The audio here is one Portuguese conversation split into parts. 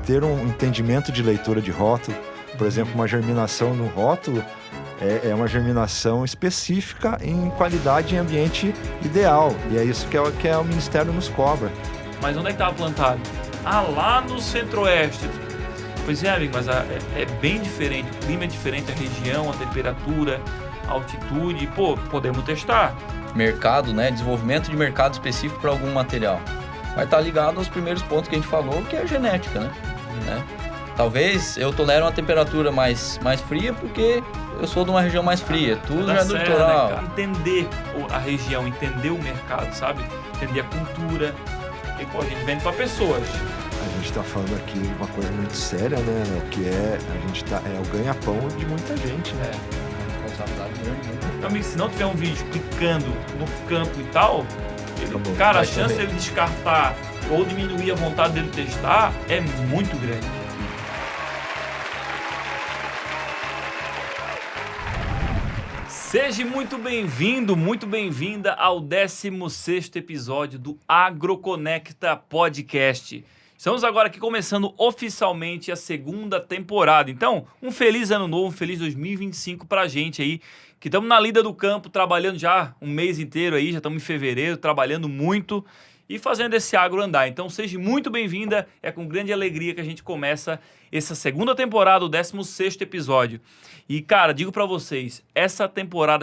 ter um entendimento de leitura de rótulo. Por exemplo, uma germinação no rótulo é uma germinação específica em qualidade em ambiente ideal. E é isso que o Ministério nos cobra. Mas onde é que estava plantado? Lá no centro-oeste. Pois é, amigo, mas é bem diferente. O clima é diferente, a região, a temperatura, a altitude. Pô, podemos testar. Mercado, né? Desenvolvimento de mercado específico para algum material. Vai estar ligado aos primeiros pontos que a gente falou, que é a genética, né? Talvez eu tolere uma temperatura mais fria porque eu sou de uma região mais fria. Tudo já é do litoral. Né, entender a região, entender o mercado, sabe? Entender a cultura. E, pô, a gente vende para pessoas. A gente está falando aqui uma coisa muito séria, né? Que é o ganha-pão de muita gente, né? Responsabilidade grande, né? Então, amigo, se não tiver um vídeo clicando no campo e tal, a chance dele descartar ou diminuir a vontade dele testar é muito grande. Seja muito bem-vindo, muito bem-vinda ao 16º episódio do AgroConecta Podcast. Estamos agora aqui começando oficialmente a segunda temporada. Então, um feliz ano novo, um feliz 2025 pra gente aí, que estamos na lida do campo, trabalhando já um mês inteiro aí, já estamos em fevereiro, trabalhando muito e fazendo esse agro andar. Então, seja muito bem-vinda, é com grande alegria que a gente começa essa segunda temporada, o 16º episódio. E, cara, digo pra vocês, essa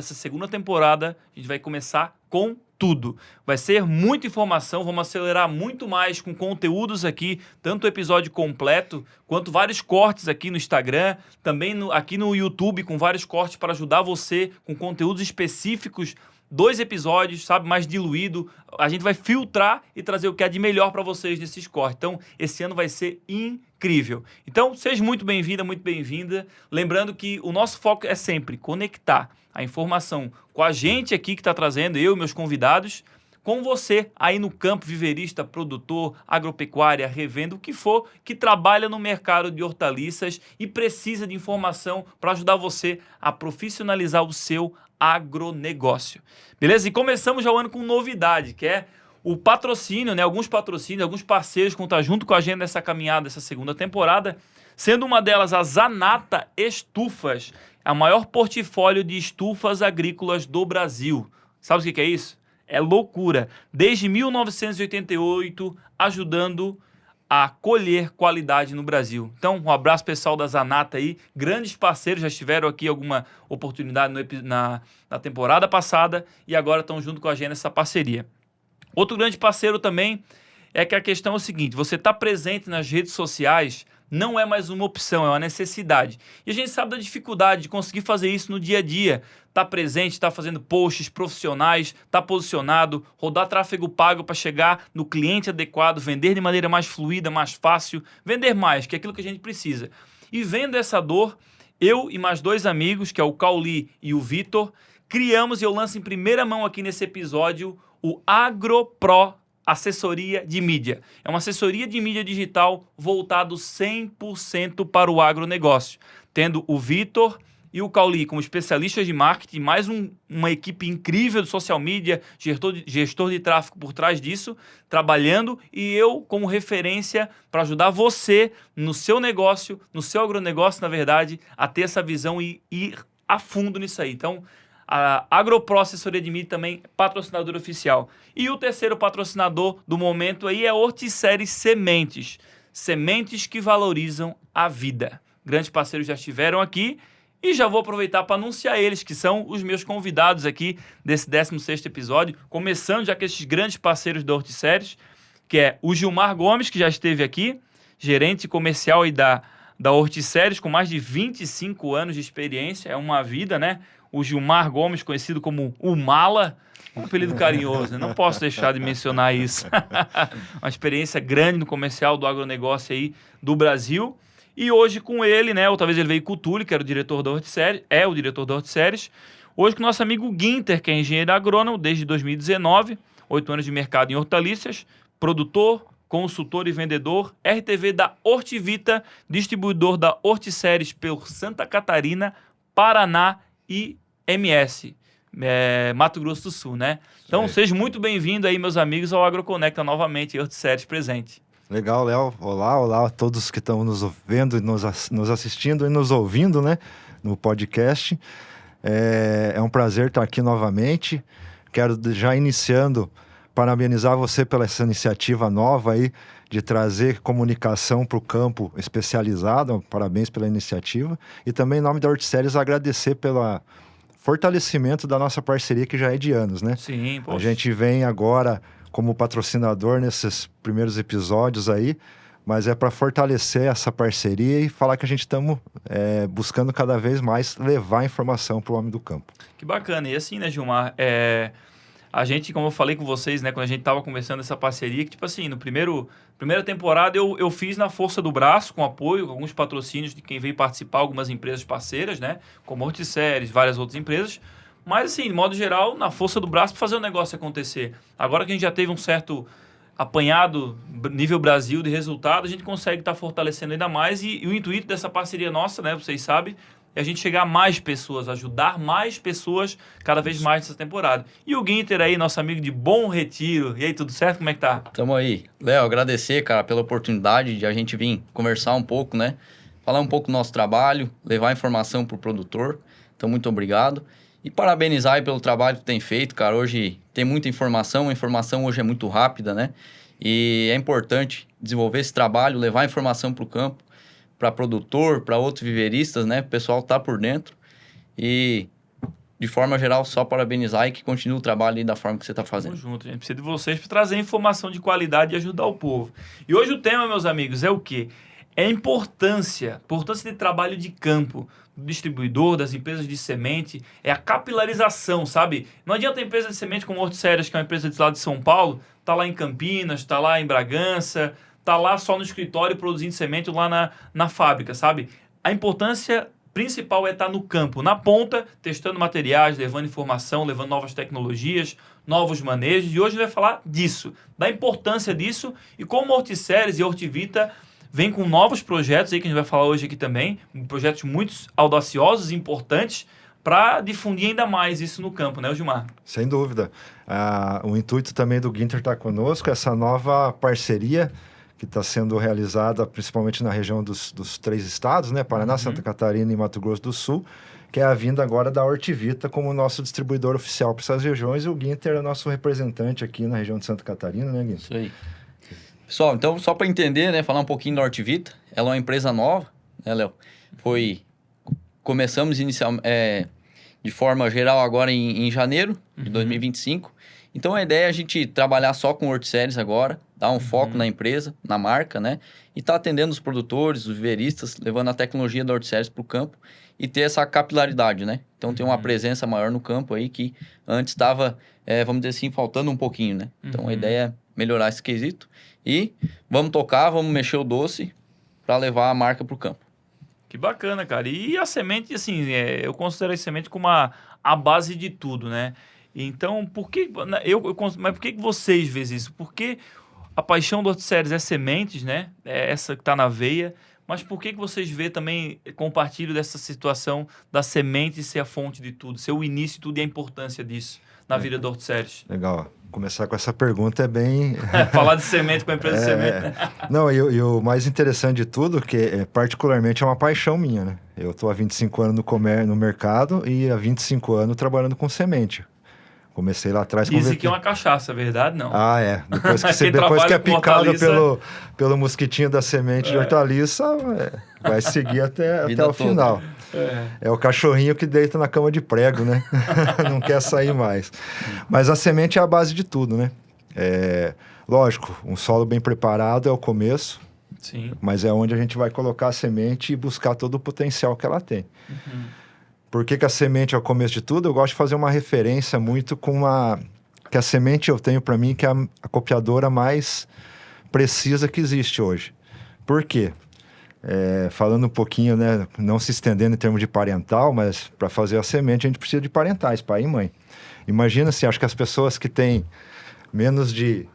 segunda temporada, a gente vai começar com tudo. Vai ser muita informação, vamos acelerar muito mais com conteúdos aqui, tanto o episódio completo, quanto vários cortes aqui no Instagram, também aqui no YouTube, com vários cortes para ajudar você com conteúdos específicos, 2 episódios, sabe, mais diluído. A gente vai filtrar e trazer o que é de melhor para vocês nesses cortes. Então, esse ano vai ser incrível. Então, seja muito bem-vinda, muito bem-vinda. Lembrando que o nosso foco é sempre conectar a informação com a gente aqui que está trazendo, eu e meus convidados, com você aí no campo, viverista, produtor, agropecuária, revenda, o que for, que trabalha no mercado de hortaliças e precisa de informação para ajudar você a profissionalizar o seu agronegócio. Beleza? E começamos já o ano com novidade, que é o patrocínio, né? Alguns patrocínios, alguns parceiros que vão estar junto com a gente nessa caminhada, dessa segunda temporada, sendo uma delas a Zanata Estufas, a maior portfólio de estufas agrícolas do Brasil. Sabe o que é isso? É loucura. Desde 1988, ajudando a colher qualidade no Brasil. Então, um abraço pessoal da Zanata aí, grandes parceiros, já estiveram aqui alguma oportunidade na temporada passada e agora estão junto com a gente nessa parceria. Outro grande parceiro também é que a questão é o seguinte, você está presente nas redes sociais não é mais uma opção, é uma necessidade. E a gente sabe da dificuldade de conseguir fazer isso no dia a dia. Tá presente, tá fazendo posts profissionais, tá posicionado, rodar tráfego pago para chegar no cliente adequado, vender de maneira mais fluida, mais fácil, vender mais, que é aquilo que a gente precisa. E vendo essa dor, eu e mais 2 amigos, que é o Cauli e o Vitor, criamos e eu lanço em primeira mão aqui nesse episódio o AgroPro Assessoria de Mídia. É uma assessoria de mídia digital voltado 100% para o agronegócio, tendo o Vitor e o Cauli como especialistas de marketing, mais uma equipe incrível de social media, gestor de tráfego por trás disso, trabalhando, e eu como referência para ajudar você no seu negócio, no seu agronegócio, na verdade, a ter essa visão e ir a fundo nisso aí. Então, a AgroPro Assessoria de Mídia também, patrocinador oficial. E o terceiro patrocinador do momento aí é a Horticeres Sementes. Sementes que valorizam a vida. Grandes parceiros já estiveram aqui e já vou aproveitar para anunciar eles, que são os meus convidados aqui desse 16º episódio, começando já com esses grandes parceiros da Horticeres, que é o Gilmar Gomes, que já esteve aqui, gerente comercial aí da Horticeres, com mais de 25 anos de experiência, é uma vida, né? O Gilmar Gomes, conhecido como o Mala, um apelido carinhoso, né? Não posso deixar de mencionar isso. Uma experiência grande no comercial do agronegócio aí do Brasil. E hoje com ele, né? Ou talvez ele veio com o Túlio, que era o diretor da Horticeres, é o diretor da Horticeres. Hoje com o nosso amigo Guinter, que é engenheiro agrônomo desde 2019, 8 anos de mercado em hortaliças, produtor, consultor e vendedor, RTV da Hortivita, distribuidor da Horticeres por Santa Catarina, Paraná e MS, Mato Grosso do Sul, né? Então, seja muito bem-vindo aí, meus amigos, ao AgroConecta novamente, Horticeres presente. Legal, Léo. Olá a todos que estão nos vendo, nos assistindo e nos ouvindo, né? No podcast. É um prazer estar aqui novamente. Quero, já iniciando, parabenizar você pela essa iniciativa nova aí de trazer comunicação para o campo especializado. Parabéns pela iniciativa. E também, em nome da Horticeres, agradecer pelo fortalecimento da nossa parceria, que já é de anos, né? Sim, poxa. A gente vem agora como patrocinador nesses primeiros episódios aí, mas é para fortalecer essa parceria e falar que a gente estamos buscando cada vez mais levar informação para o homem do campo. Que bacana. E assim, né, Gilmar, a gente, como eu falei com vocês, né, quando a gente estava conversando essa parceria, que tipo assim, primeira temporada eu fiz na força do braço, com apoio, com alguns patrocínios de quem veio participar, algumas empresas parceiras, né, como Horticeres, várias outras empresas, mas assim, de modo geral, na força do braço para fazer o negócio acontecer. Agora que a gente já teve um certo apanhado nível Brasil de resultado, a gente consegue estar fortalecendo ainda mais e o intuito dessa parceria nossa, né, vocês sabem, é a gente chegar a mais pessoas, ajudar mais pessoas cada vez mais nessa temporada. E o Guinter aí, nosso amigo de Bom Retiro. E aí, tudo certo? Como é que tá? Tamo aí. Léo, agradecer, cara, pela oportunidade de a gente vir conversar um pouco, né? Falar um pouco do nosso trabalho, levar informação pro produtor. Então, muito obrigado. E parabenizar aí pelo trabalho que tem feito, cara. Hoje tem muita informação, a informação hoje é muito rápida, né? E é importante desenvolver esse trabalho, levar informação pro campo, para produtor, para outros viveristas, né? O pessoal tá por dentro. E, de forma geral, só parabenizar e que continue o trabalho aí da forma que você tá fazendo. Tamo junto, a gente precisa de vocês para trazer informação de qualidade e ajudar o povo. E hoje o tema, meus amigos, é o quê? É a importância de trabalho de campo, do distribuidor, das empresas de semente, é a capilarização, sabe? Não adianta a empresa de semente como a Horticeres, que é uma empresa de lá de São Paulo, tá lá em Campinas, tá lá em Bragança, tá lá só no escritório produzindo semente lá na fábrica, sabe? A importância principal é estar no campo, na ponta, testando materiais, levando informação, levando novas tecnologias, novos manejos. E hoje a gente vai falar disso, da importância disso e como a Horticeres e a Hortivita vem com novos projetos aí que a gente vai falar hoje aqui também, projetos muito audaciosos e importantes para difundir ainda mais isso no campo, né, Gilmar? Sem dúvida. O intuito também do Guinter estar conosco, essa nova parceria que está sendo realizada principalmente na região dos 3 estados, né? Paraná, Santa Catarina e Mato Grosso do Sul, que é a vinda agora da Hortivita como nosso distribuidor oficial para essas regiões, e o Guinter é nosso representante aqui na região de Santa Catarina, né, Guinter? Isso aí. Pessoal, então, só para entender, né, falar um pouquinho da Hortivita, ela é uma empresa nova, né, Léo? Começamos de forma geral agora em janeiro de 2025. Então, a ideia é a gente trabalhar só com Horticeres agora, dar um foco na empresa, na marca, né? E tá atendendo os produtores, os viveristas, levando a tecnologia da Horticeres para o campo e ter essa capilaridade, né? Então, tem uma presença maior no campo aí que antes estava, vamos dizer assim, faltando um pouquinho, né? Então, a ideia é melhorar esse quesito e vamos tocar, vamos mexer o doce para levar a marca para o campo. Que bacana, cara. E a semente, assim, eu considero a semente como a base de tudo, né? Então, mas por que vocês veem isso? Porque a paixão do Horticeres é sementes, né? É essa que está na veia. Mas por que vocês veem também, compartilho dessa situação da semente ser a fonte de tudo, ser o início de tudo e a importância disso na vida do Horticeres? Legal. Começar com essa pergunta é bem... Falar de semente com a empresa de semente, né? Não, e o mais interessante de tudo, que particularmente é uma paixão minha, né? Eu estou há 25 anos no mercado e há 25 anos trabalhando com semente. Comecei lá atrás... Dizem que é uma cachaça, verdade? Não. Ah, é. Depois que é picado pelo mosquitinho da semente de hortaliça, vai seguir até o final. É o cachorrinho que deita na cama de prego, né? Não quer sair mais. Mas a semente é a base de tudo, né? Lógico, um solo bem preparado é o começo. Sim. Mas é onde a gente vai colocar a semente e buscar todo o potencial que ela tem. Por que a semente é o começo de tudo? Eu gosto de fazer uma referência muito que a semente eu tenho para mim que é a copiadora mais precisa que existe hoje. Por quê? Falando um pouquinho, né, não se estendendo em termos de parental, mas para fazer a semente a gente precisa de parentais, pai e mãe. Imagina se, acho que as pessoas que têm menos de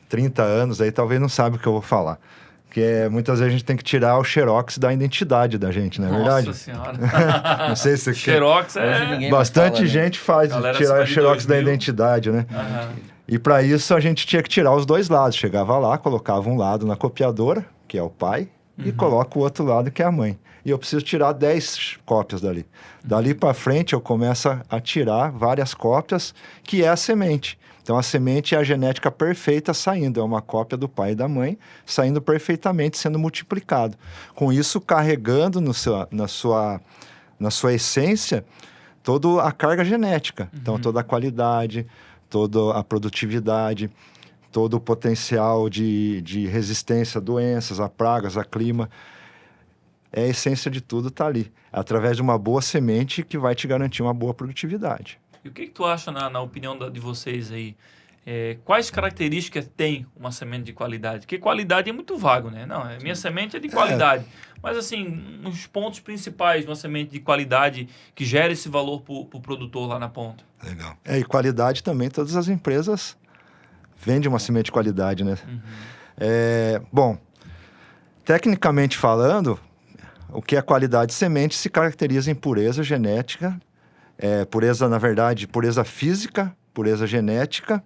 30 anos aí talvez não sabem o que eu vou falar. Porque muitas vezes a gente tem que tirar o xerox da identidade da gente, não é verdade? Nossa Senhora. Não sei se... Xerox Hoje ninguém Bastante mais fala, né? gente faz Galera tirar o xerox da 2000. identidade, né? E para isso a gente tinha que tirar os dois lados. Chegava lá, colocava um lado na copiadora, que é o pai, e coloca o outro lado, que é a mãe. E eu preciso tirar 10 cópias dali. Dali para frente eu começo a tirar várias cópias, que é a semente. Então a semente é a genética perfeita saindo, é uma cópia do pai e da mãe, saindo perfeitamente, sendo multiplicado. Com isso, carregando na sua essência toda a carga genética. Então toda a qualidade, toda a produtividade, todo o potencial de resistência a doenças, a pragas, a clima. A essência de tudo está ali. Através de uma boa semente que vai te garantir uma boa produtividade. E o que tu acha, na opinião de vocês aí? Quais características tem uma semente de qualidade? Porque qualidade é muito vago, né? Não, minha semente é de qualidade. Mas, assim, os pontos principais de uma semente de qualidade que gera esse valor para o produtor lá na ponta. Legal. E qualidade também, todas as empresas vendem uma semente de qualidade, né? Bom, tecnicamente falando, o que é qualidade de semente se caracteriza em pureza genética, pureza, na verdade, pureza física, pureza genética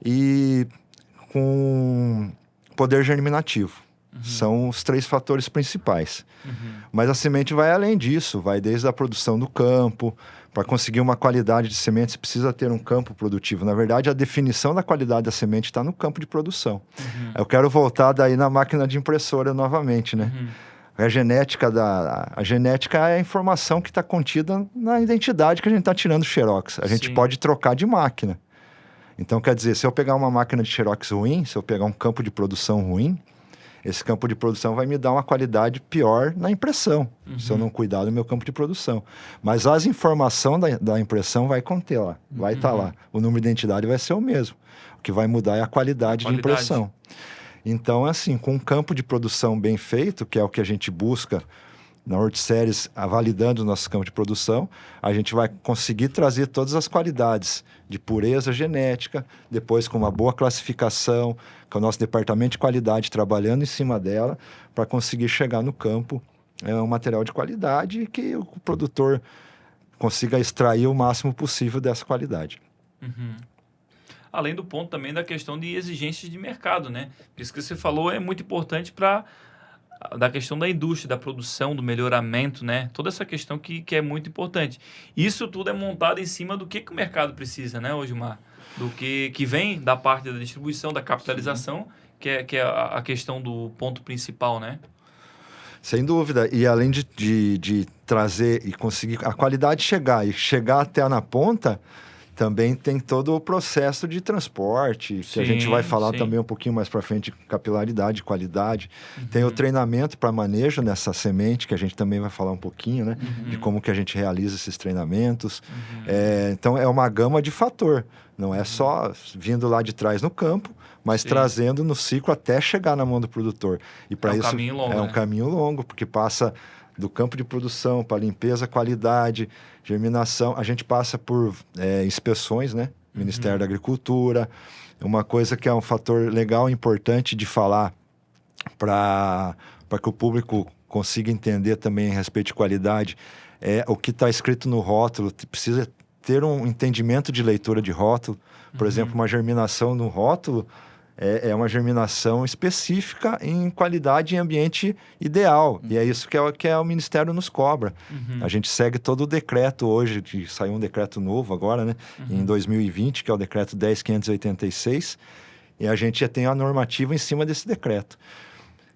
e com poder germinativo. São os 3 fatores principais. Mas a semente vai além disso, vai desde a produção do campo. Para conseguir uma qualidade de semente, você precisa ter um campo produtivo. Na verdade, a definição da qualidade da semente está no campo de produção. Eu quero voltar daí na máquina de impressora novamente, né? A genética é a informação que está contida na identidade que a gente está tirando do Xerox. A gente pode trocar de máquina. Então, quer dizer, se eu pegar uma máquina de Xerox ruim, se eu pegar um campo de produção ruim, esse campo de produção vai me dar uma qualidade pior na impressão, se eu não cuidar do meu campo de produção. Mas as informações da impressão vai conter lá, vai estar lá. O número de identidade vai ser o mesmo. O que vai mudar é a qualidade de impressão. Então, assim, com um campo de produção bem feito, que é o que a gente busca na Horticeres, validando o nosso campo de produção, a gente vai conseguir trazer todas as qualidades de pureza genética, depois com uma boa classificação, com o nosso departamento de qualidade trabalhando em cima dela, para conseguir chegar no campo um material de qualidade e que o produtor consiga extrair o máximo possível dessa qualidade. Além do ponto também da questão de exigências de mercado, né? Isso que você falou é muito importante da questão da indústria, da produção, do melhoramento, né? Toda essa questão que é muito importante. Isso tudo é montado em cima do que o mercado precisa, né, Gilmar? Do que vem da parte da distribuição, da capitalização, que é a questão do ponto principal, né? Sem dúvida. E além de trazer e conseguir a qualidade chegar até na ponta, também tem todo o processo de transporte, que a gente vai falar também um pouquinho mais para frente, de capilaridade, qualidade. Tem o treinamento para manejo nessa semente, que a gente também vai falar um pouquinho, né? De como que a gente realiza esses treinamentos. Então, é uma gama de fator. Não é só vindo lá de trás no campo, mas trazendo no ciclo até chegar na mão do produtor. E para isso caminho longo, um caminho longo, porque passa do campo de produção para limpeza, qualidade, germinação. A gente passa por inspeções, né? Ministério da Agricultura. Uma coisa que é um fator legal e importante de falar para que o público consiga entender também a respeito de qualidade é o que está escrito no rótulo. Precisa ter um entendimento de leitura de rótulo. Por exemplo, uma germinação no rótulo é uma germinação específica em qualidade e ambiente ideal. E é isso que o Ministério nos cobra. A gente segue todo o decreto hoje, que saiu um decreto novo agora, né? Em 2020, que é o decreto 10.586. E a gente já tem a normativa em cima desse decreto.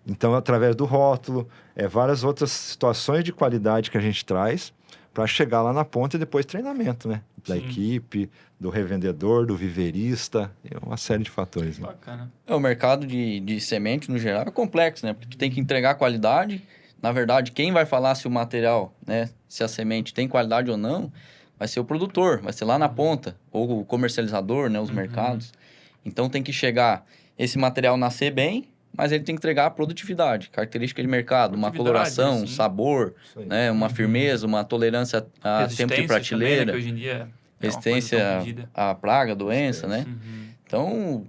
Então, através do rótulo, várias outras situações de qualidade que a gente traz para chegar lá na ponta e depois treinamento, né? Da equipe, do revendedor, do viveirista, uma série de fatores. Né? Bacana. O mercado de semente, no geral, é complexo, né? Porque tu tem que entregar qualidade. Na verdade, quem vai falar se o material, né? Se a semente tem qualidade ou não, vai ser o produtor, vai ser lá na ponta. Ou o comercializador, né? Os mercados. Então, tem que chegar esse material nascer bem, mas ele tem que entregar a produtividade, característica de mercado, uma coloração, um sabor, né? Uma firmeza, uma tolerância a tempo de prateleira. Também, né? Que hoje em dia resistência à praga, doença, né? Então,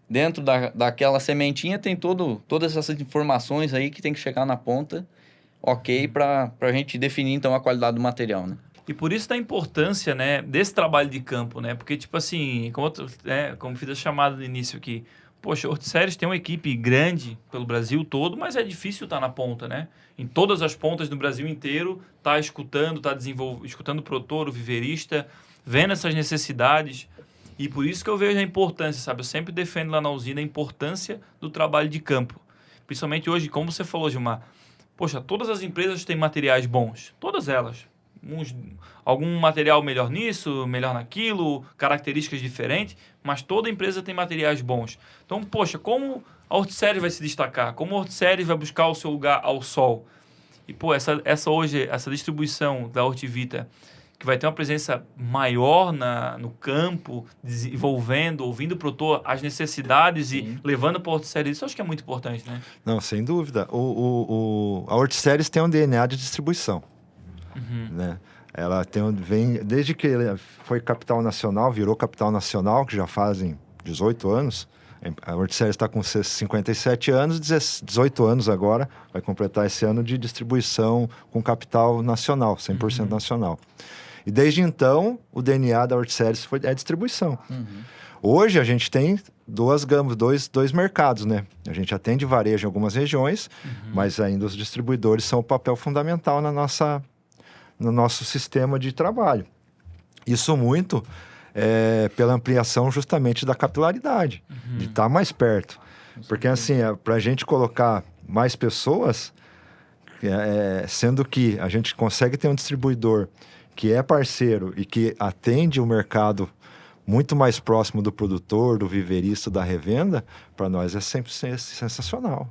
dentro daquela sementinha tem todas essas informações aí que tem que chegar na ponta, para a gente definir, então, a qualidade do material, né? E por isso da importância, né, desse trabalho de campo, né? Porque, tipo assim, como fiz a chamada no início aqui, poxa, a Horticeres tem uma equipe grande pelo Brasil todo, mas é difícil estar na ponta, né? Em todas as pontas do Brasil inteiro, tá escutando, escutando o produtor, o viveirista, vendo essas necessidades. E por isso que eu vejo a importância, sabe? Eu sempre defendo lá na usina a importância do trabalho de campo. Principalmente hoje, como você falou, Gilmar, poxa, todas as empresas têm materiais bons, todas elas. Algum material melhor nisso, melhor naquilo, características diferentes, mas toda empresa tem materiais bons. Então, poxa, como a Horticeres vai se destacar? Como a Horticeres vai buscar o seu lugar ao sol? E, pô, essa distribuição da Hortivita, que vai ter uma presença maior no campo, desenvolvendo, ouvindo o produtor, as necessidades e levando para a Horticeres, isso eu acho que é muito importante, né? Não, sem dúvida. A Horticeres tem um DNA de distribuição. Né? Ela vem desde que ele foi capital nacional, virou capital nacional, que já fazem 18 anos. A Horticeres está com 57 anos, 18 anos agora, vai completar esse ano de distribuição com capital nacional, 100% nacional. E desde então, o DNA da Horticeres é distribuição. Hoje a gente tem duas gamas, dois mercados, né? A gente atende varejo em algumas regiões, mas ainda os distribuidores são o papel fundamental no nosso sistema de trabalho. Isso muito pela ampliação justamente da capilaridade, de estar mais perto. Porque assim, para a gente colocar mais pessoas, sendo que a gente consegue ter um distribuidor que é parceiro e que atende o mercado muito mais próximo do produtor, do viveirista, da revenda, para nós é sempre sensacional.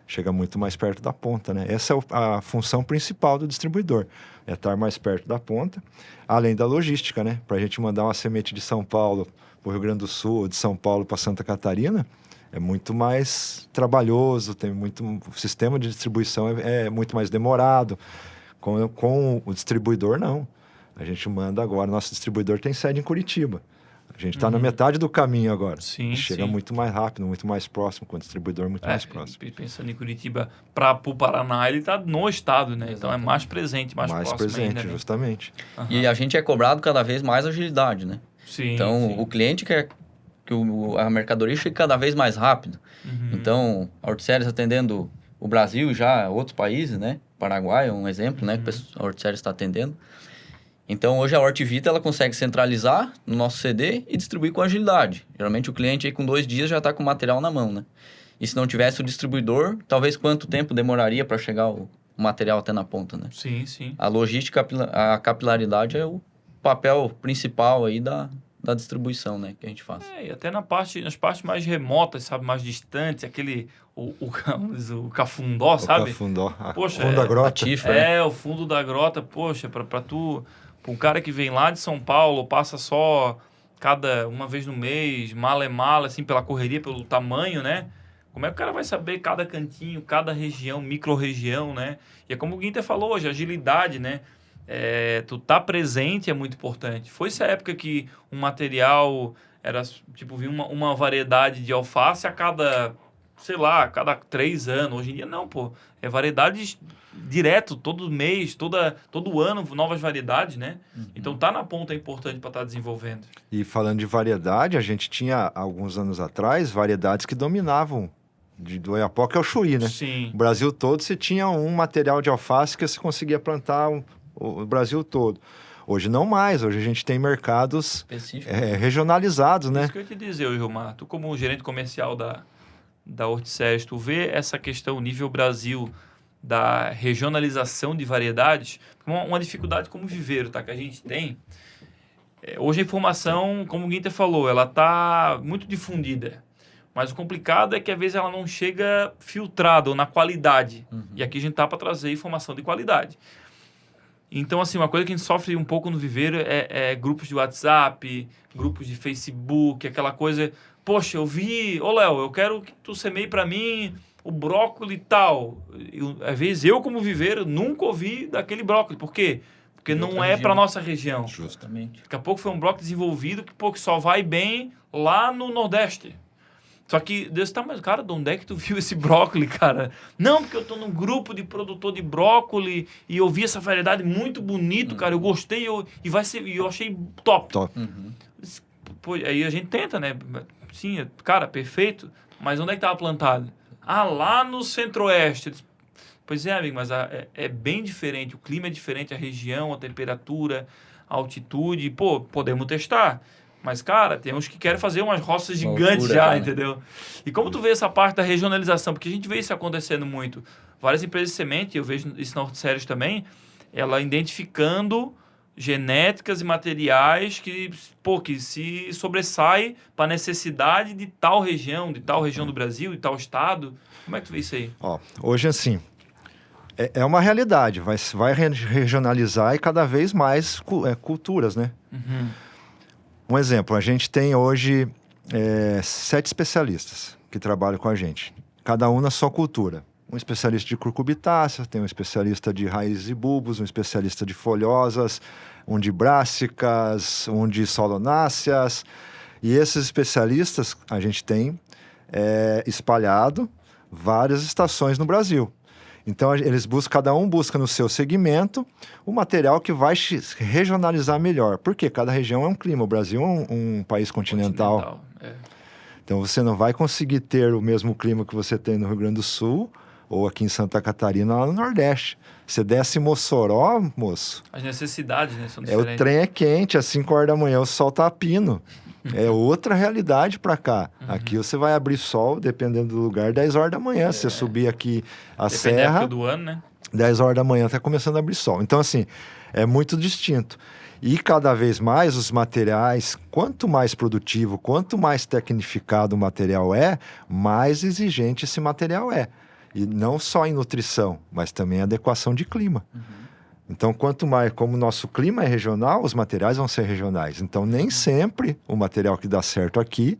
Chega muito mais perto da ponta, né? Essa é a função principal do distribuidor, é estar mais perto da ponta, além da logística, né? Para a gente mandar uma semente de São Paulo para o Rio Grande do Sul, ou de São Paulo para Santa Catarina, é muito mais trabalhoso, o sistema de distribuição é muito mais demorado. Com o distribuidor, não. A gente manda agora, nosso distribuidor tem sede em Curitiba. A gente está na metade do caminho agora. Chega muito mais rápido, muito mais próximo, com o distribuidor muito mais próximo. Pensando em Curitiba, para o Paraná, ele está no estado, né? Exatamente. Então é mais presente, mais próximo presente, ainda, né? Justamente. E a gente é cobrado cada vez mais agilidade, né? Então, o cliente quer que a mercadoria chegue cada vez mais rápido. Então, a Horticeres atendendo o Brasil já, outros países, né? Paraguai é um exemplo, né? Que a Horticeres está atendendo. Então, hoje a Hortivita, ela consegue centralizar no nosso CD e distribuir com agilidade. Geralmente, o cliente aí com 2 dias já está com o material na mão, né? E se não tivesse o distribuidor, talvez quanto tempo demoraria para chegar o material até na ponta, né? Sim. A logística, a capilaridade é o papel principal aí da distribuição, né? Que a gente faz. E até nas partes mais remotas, sabe? Mais distantes, o cafundó, sabe? O cafundó. Poxa, fundo da grota. Tifa, o fundo da grota, poxa, para um cara que vem lá de São Paulo, passa só uma vez no mês, mala, assim, pela correria, pelo tamanho, né? Como é que o cara vai saber cada cantinho, cada região, micro-região, né? E é como o Guinter falou hoje, agilidade, né? Tu tá presente é muito importante. Foi essa época que um material era, tipo, vinha uma variedade de alface a cada 3 anos. Hoje em dia não, pô. É variedades direto, todo mês, todo ano, novas variedades, né? Então tá na ponta é importante para estar desenvolvendo. E falando de variedade, a gente tinha, alguns anos atrás, variedades que dominavam do Oiapoque ao Chuí, né? Sim. O Brasil todo, você tinha um material de alface que você conseguia plantar o Brasil todo. Hoje não mais, hoje a gente tem mercados regionalizados, né? Isso que eu ia te dizer, Gilmar. Tu como gerente comercial da Horticeres, tu vê essa questão nível Brasil da regionalização de variedades, uma dificuldade como viveiro, tá? Que a gente tem. Hoje a informação, como o Guinter falou, ela tá muito difundida. Mas o complicado é que às vezes ela não chega filtrada ou na qualidade. E aqui a gente tá para trazer informação de qualidade. Então, assim, uma coisa que a gente sofre um pouco no viveiro é grupos de WhatsApp, grupos de Facebook, aquela coisa... Poxa, eu vi... Ô, Léo, eu quero que tu semeie para mim o brócolis e tal. Às vezes, eu, como viveiro, nunca ouvi daquele brócolis. Por quê? Porque não é para nossa região. Justamente. Daqui a pouco foi um brócolis desenvolvido que só vai bem lá no Nordeste. Só que Deus tá, mas cara, de onde é que tu viu esse brócolis, cara? Não, porque eu tô num grupo de produtor de brócolis e eu vi essa variedade muito bonito, cara. Eu gostei e eu achei top. Uhum. Pô, aí a gente tenta, né? Sim, cara, perfeito. Mas onde é que tava plantado? Ah, lá no centro-oeste. Pois é, amigo, mas é bem diferente. O clima é diferente, a região, a temperatura, a altitude. Pô, podemos testar. Mas, cara, tem uns que querem fazer umas roças gigantes Loucura, já, cara. entendeu? E como tu vê essa parte da regionalização? Porque a gente vê isso acontecendo muito. Várias empresas de semente, eu vejo isso na Horticérios também, ela identificando genéticas e materiais que se sobressai para a necessidade de tal região do Brasil, de tal estado. Como é que tu vê isso aí? Ó, hoje, assim, é uma realidade. Vai regionalizar e cada vez mais culturas, né? Uhum. Um exemplo, a gente tem hoje 7 especialistas que trabalham com a gente. Cada um na sua cultura. Um especialista de curcubitácea, tem um especialista de raízes e bulbos, um especialista de folhosas, um de brássicas, um de solonáceas. E esses especialistas a gente tem espalhado várias estações no Brasil. Então, cada um busca no seu segmento o material que vai regionalizar melhor. Porque cada região é um clima. O Brasil é um país continental. Então, você não vai conseguir ter o mesmo clima que você tem no Rio Grande do Sul ou aqui em Santa Catarina, lá no Nordeste. Você desce em Mossoró, moço. As necessidades, né, são diferentes. O trem é quente, às 5 horas da manhã o sol tá a pino. É outra realidade para cá. Aqui você vai abrir sol, dependendo do lugar, 10 horas da manhã. Se você subir aqui a Depende da serra, época do ano, né? 10 horas da manhã tá começando a abrir sol. Então, assim, é muito distinto. E cada vez mais os materiais, quanto mais produtivo, quanto mais tecnificado o material mais exigente esse material é. E não só em nutrição, mas também em adequação de clima. Então, quanto mais, como o nosso clima é regional, os materiais vão ser regionais. Então, nem sempre o material que dá certo aqui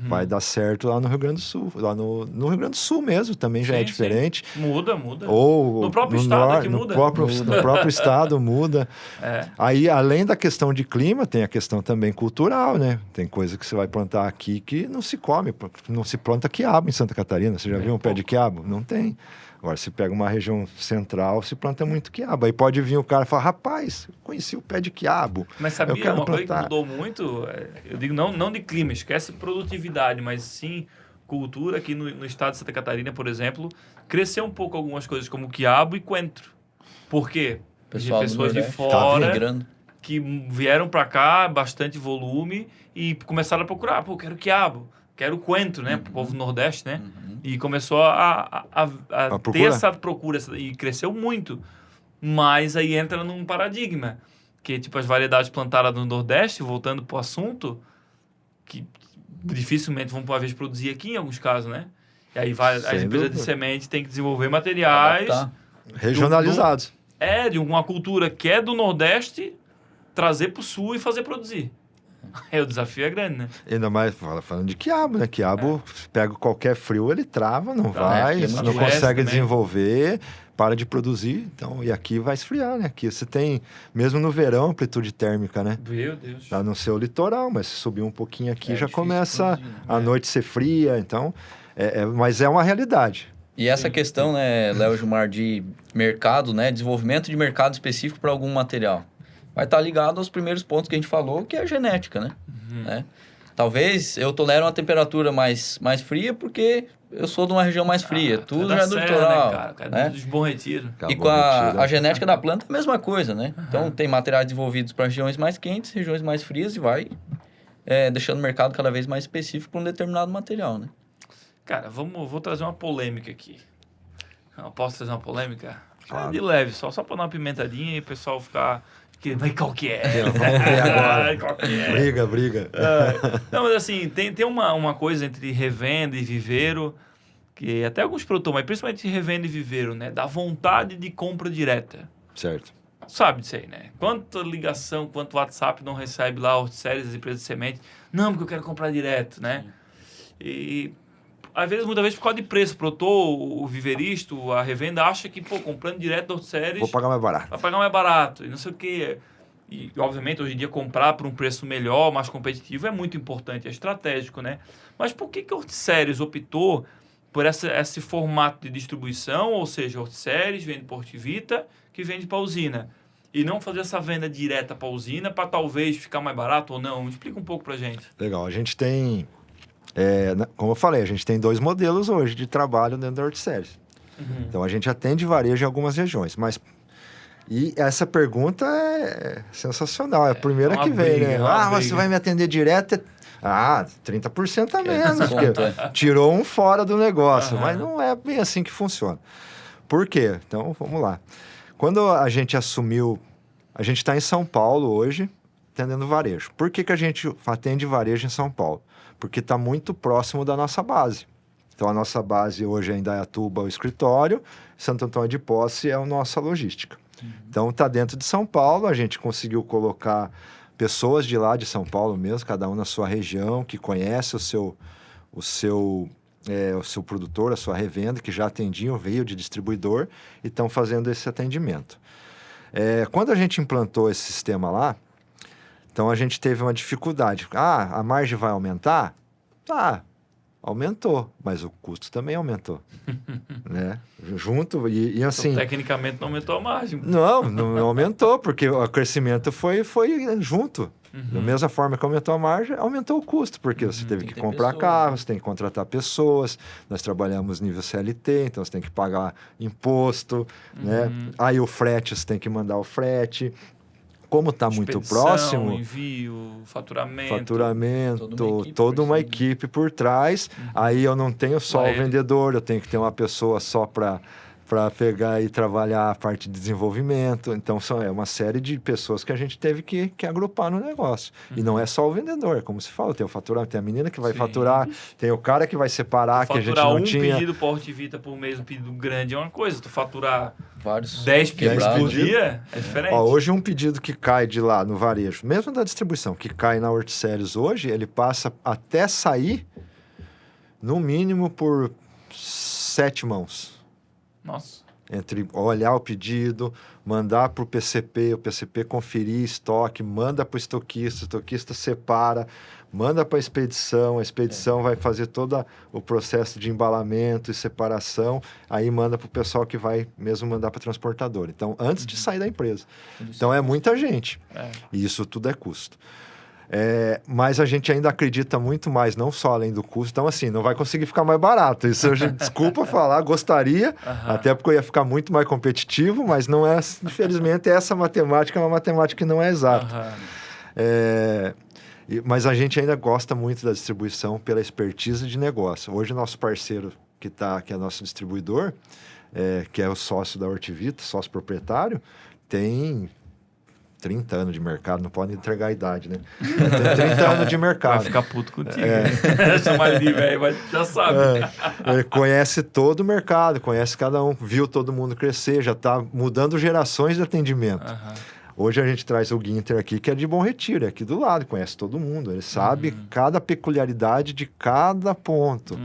vai dar certo lá no Rio Grande do Sul. Lá no Rio Grande do Sul mesmo também já é diferente. Sim. Muda. Ou no próprio estado aqui muda. No próprio estado muda. Aí, além da questão de clima, tem a questão também cultural, né? Tem coisa que você vai plantar aqui que não se come, não se planta quiabo em Santa Catarina. Você já viu um pé de quiabo? Não tem. Agora, se pega uma região central, se planta muito quiabo. Aí pode vir o cara e falar, rapaz, eu conheci o pé de quiabo. Mas sabia uma coisa que mudou muito? Eu digo, não de clima, esquece produtividade, mas sim cultura. Aqui no estado de Santa Catarina, por exemplo, cresceu um pouco algumas coisas como quiabo e coentro. Por quê? Pessoas de fora que vieram para cá, bastante volume, e começaram a procurar. Pô, quero quiabo. Quero coentro, né? Pro povo do Nordeste, né? E começou a ter essa procura, e cresceu muito. Mas aí entra num paradigma, que tipo as variedades plantadas no Nordeste, voltando pro assunto, que dificilmente vão, por vez, produzir aqui em alguns casos, né? E aí as empresas de semente têm que desenvolver materiais... regionalizados. De uma cultura que é do Nordeste, trazer pro Sul e fazer produzir. O desafio é grande, né? Ainda mais falando de quiabo, né? Quiabo, pega qualquer frio, ele trava, não consegue desenvolver, para de produzir. Então, e aqui vai esfriar, né? Aqui você tem, mesmo no verão, amplitude térmica, né? Meu Deus. Tá no seu litoral, mas se subir um pouquinho aqui, já começa a noite ser fria. Então, mas é uma realidade. E essa questão, né, Léo Gilmar, de mercado, né? Desenvolvimento de mercado específico para algum material. Vai estar ligado aos primeiros pontos que a gente falou, que é a genética, né? Né? Talvez eu tolere uma temperatura mais fria porque eu sou de uma região mais fria. Tudo já é do litoral. Né, cara? Dos Bom Retiro. E com a genética da planta é a mesma coisa, né? Então, tem materiais desenvolvidos para regiões mais quentes, regiões mais frias e vai deixando o mercado cada vez mais específico para um determinado material, né? Cara, vou trazer uma polêmica aqui. Posso trazer uma polêmica? Claro. De leve, só para dar uma pimentadinha e o pessoal ficar... Mas qual que é? Vamos ver agora. Qual que é? Briga. Não, mas assim, tem uma coisa entre revenda e viveiro, que até alguns produtores, mas principalmente revenda e viveiro, né? Da vontade de compra direta. Certo. Sabe disso aí, né? Quanta ligação, quanto WhatsApp não recebe lá, Horticérios, as empresas de semente. Não, porque eu quero comprar direto, né? E... muitas vezes por causa de preço. O produtor, o viveirista, a revenda acha que, comprando direto da Horticérios... Vou pagar mais barato. Vai pagar mais barato e não sei o quê. E, obviamente, hoje em dia, comprar por um preço melhor, mais competitivo, é muito importante, é estratégico, né? Mas por que a Horticéries optou por esse formato de distribuição? Ou seja, a Horticéries vende para a Hortivita, que vende para a usina. E não fazer essa venda direta para a usina para talvez ficar mais barato ou não? Explica um pouco para a gente. Legal, a gente tem, como eu falei, a gente tem 2 modelos hoje de trabalho dentro da Horticéries. Então, a gente atende varejo em algumas regiões, mas... E essa pergunta é sensacional, é a primeira que vem, briga, né? uma Você briga. vai me atender direto? 30% a menos, desconto, porque tirou um fora do negócio, Aham. mas não é bem assim que funciona. Por quê? Então, vamos lá. Quando a gente assumiu, a gente está em São Paulo hoje, atendendo varejo. Por que a gente atende varejo em São Paulo? Porque está muito próximo da nossa base. Então, a nossa base hoje é em Indaiatuba, o escritório, Santo Antônio de Posse é a nossa logística. Então, está dentro de São Paulo, a gente conseguiu colocar pessoas de lá de São Paulo mesmo, cada um na sua região, que conhece o seu produtor, a sua revenda, que já atendiam, veio de distribuidor e estão fazendo esse atendimento. Quando a gente implantou esse sistema lá, então a gente teve uma dificuldade. A margem vai aumentar? Tá, aumentou, mas o custo também aumentou. Né? Junto, e assim... Então, tecnicamente não aumentou a margem. Não aumentou, porque o crescimento foi junto. Da mesma forma que aumentou a margem, aumentou o custo, porque você teve tem que que ter comprar pessoas, carros, tem que contratar pessoas, nós trabalhamos nível CLT, então você tem que pagar imposto, né? Aí o frete, você tem que mandar o frete. Como está muito Expedição, próximo... envio, faturamento. Faturamento, Toda uma equipe toda por uma cima. equipe por trás. Aí eu não tenho só Lá o ele. vendedor, eu tenho que ter uma pessoa só para pegar e trabalhar a parte de desenvolvimento. Então, é uma série de pessoas que a gente teve que agrupar no negócio. E não é só o vendedor, como se fala, tem o faturamento, tem a menina que vai Sim. faturar, tem o cara que vai separar, que a gente Faturar não um tinha. pedido por Hortivita por mês, um pedido grande é uma coisa. Tu faturar Vários 10 pedidos por quebrados. dia é diferente. Ó, hoje um pedido que cai de lá no varejo, mesmo da distribuição, que cai na Horticéries hoje, ele passa até sair, no mínimo, por 7 mãos. Nossa. Entre olhar o pedido, mandar para o PCP conferir estoque, manda para o estoquista separa, manda para a expedição vai fazer todo o processo de embalamento e separação, aí manda para o pessoal que vai mesmo mandar para a transportadora. Então, antes de sair da empresa. Então, é muita gente. E isso tudo é custo. Mas a gente ainda acredita muito mais, não só além do custo. Então, assim, não vai conseguir ficar mais barato. Isso eu desculpa falar, gostaria, até porque eu ia ficar muito mais competitivo, mas não é, infelizmente, essa matemática é uma matemática que não é exata. Mas a gente ainda gosta muito da distribuição pela expertise de negócio. Hoje, o nosso parceiro, que é nosso distribuidor, que é o sócio da Hortivita, sócio proprietário, tem 30 anos de mercado, não pode entregar a idade, né? Tem 30 anos de mercado. Vai ficar puto contigo. Chama de velho, mas já sabe. Ele conhece todo o mercado, conhece cada um, viu todo mundo crescer, já está mudando gerações de atendimento. Hoje a gente traz o Guinter aqui, que é de Bom Retiro, é aqui do lado, conhece todo mundo, ele sabe cada peculiaridade de cada ponto.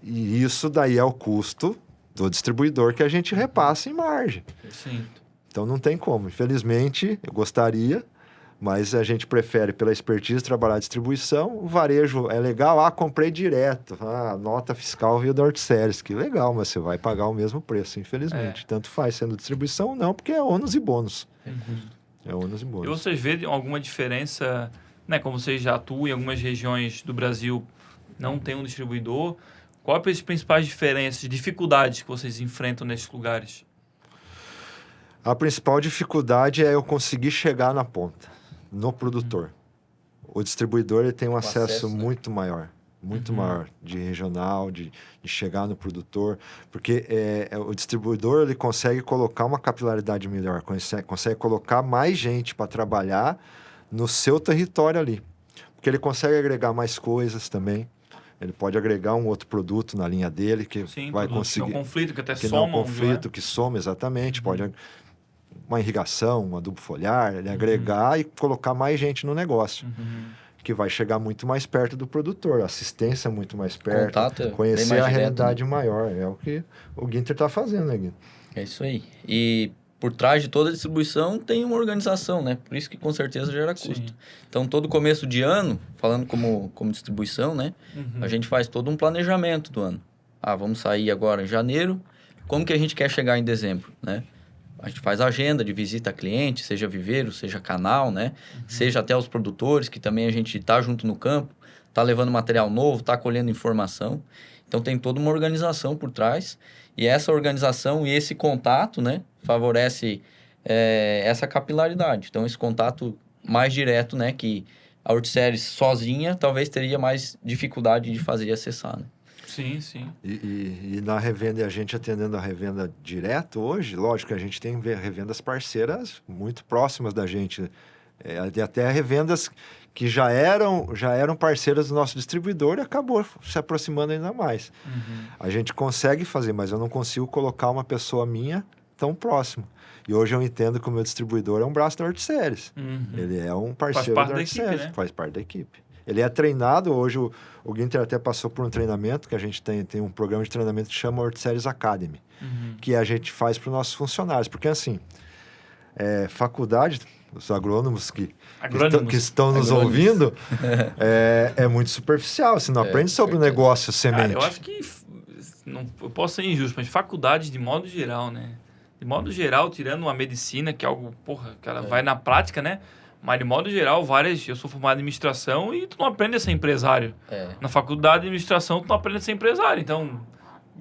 E isso daí é o custo do distribuidor que a gente repassa em margem. Sim. Então não tem como. Infelizmente, eu gostaria, mas a gente prefere, pela expertise, trabalhar a distribuição. O varejo é legal, comprei direto. Nota fiscal veio da Horticéries, que legal, mas você vai pagar o mesmo preço, infelizmente. Tanto faz sendo distribuição ou não, porque é ônus e bônus. É ônus e E bônus. vocês veem alguma diferença, né? Como vocês já atuam em algumas regiões do Brasil, não tem um distribuidor. Quais as principais diferenças, dificuldades que vocês enfrentam nesses lugares? A principal dificuldade é eu conseguir chegar na ponta, no produtor. O distribuidor ele tem um acesso né? muito maior, maior de regional, de chegar no produtor, porque o distribuidor ele consegue colocar uma capilaridade melhor, consegue colocar mais gente para trabalhar no seu território ali, porque ele consegue agregar mais coisas também. Ele pode agregar um outro produto na linha dele que vai conseguir. Que não conflito, que até que soma. não conflito, que soma, exatamente. Pode uma irrigação, um adubo foliar, ele agregar e colocar mais gente no negócio. Que vai chegar muito mais perto do produtor, assistência muito mais perto, Contato conhecer bem mais a direto, realidade maior. É o que o Guinter está fazendo, né, Guinter? É isso aí. E por trás de toda a distribuição tem uma organização, né? Por isso que com certeza gera custo. Sim. Então, todo começo de ano, falando como distribuição, né? A gente faz todo um planejamento do ano. Vamos sair agora em janeiro, como que a gente quer chegar em dezembro, né? A gente faz agenda de visita a cliente, seja viveiro, seja canal, né? Seja até os produtores, que também a gente tá junto no campo, tá levando material novo, tá colhendo informação. Então, tem toda uma organização por trás. E essa organização e esse contato, né? Favorece essa capilaridade. Então, esse contato mais direto, né? Que a Horticeres sozinha talvez teria mais dificuldade de fazer e acessar, né? Sim, sim. E na revenda, e a gente atendendo a revenda direto hoje, lógico que a gente tem revendas parceiras muito próximas da gente. Até revendas que já eram parceiras do nosso distribuidor e acabou se aproximando ainda mais. A gente consegue fazer, mas eu não consigo colocar uma pessoa minha tão próximo. E hoje eu entendo que o meu distribuidor é um braço da Horticeres. Ele é um parceiro da Horticeres, faz parte da equipe. Ele é treinado, hoje o Guinter até passou por um treinamento, que a gente tem um programa de treinamento que chama Horticeres Academy, que a gente faz para os nossos funcionários. Porque assim, faculdade, os agrônomos que estão nos ouvindo, é muito superficial, você não aprende sobre o negócio semente. Cara, eu acho que, eu posso ser injusto, mas faculdade de modo geral, né? De modo geral, tirando uma medicina, que é algo, cara, vai na prática, né? Mas, de modo geral, eu sou formado em administração e tu não aprende a ser empresário. Na faculdade de administração, tu não aprende a ser empresário. Então,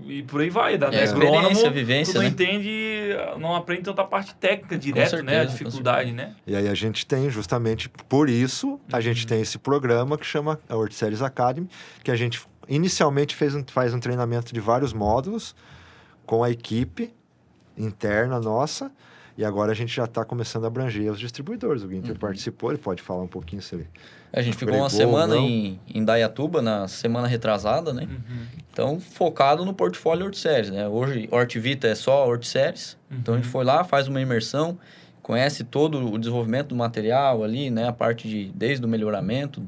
e por aí vai. Experiência, vivência, tu não né? entende, não aprende tanta parte técnica direto, né? A dificuldade, né? E aí a gente tem, justamente por isso, a gente tem esse programa que chama a Horticeres Academy, que a gente inicialmente faz um treinamento de vários módulos com a equipe interna nossa. E agora a gente já está começando a abranger os distribuidores. O Guinter participou, ele pode falar um pouquinho se ele... A gente ficou uma semana em Indaiatuba, na semana retrasada, né? Então, focado no portfólio Horticeres, né? Hoje, Hortivita é só Horticeres. Então, a gente foi lá, faz uma imersão, conhece todo o desenvolvimento do material ali, né? A parte desde o melhoramento,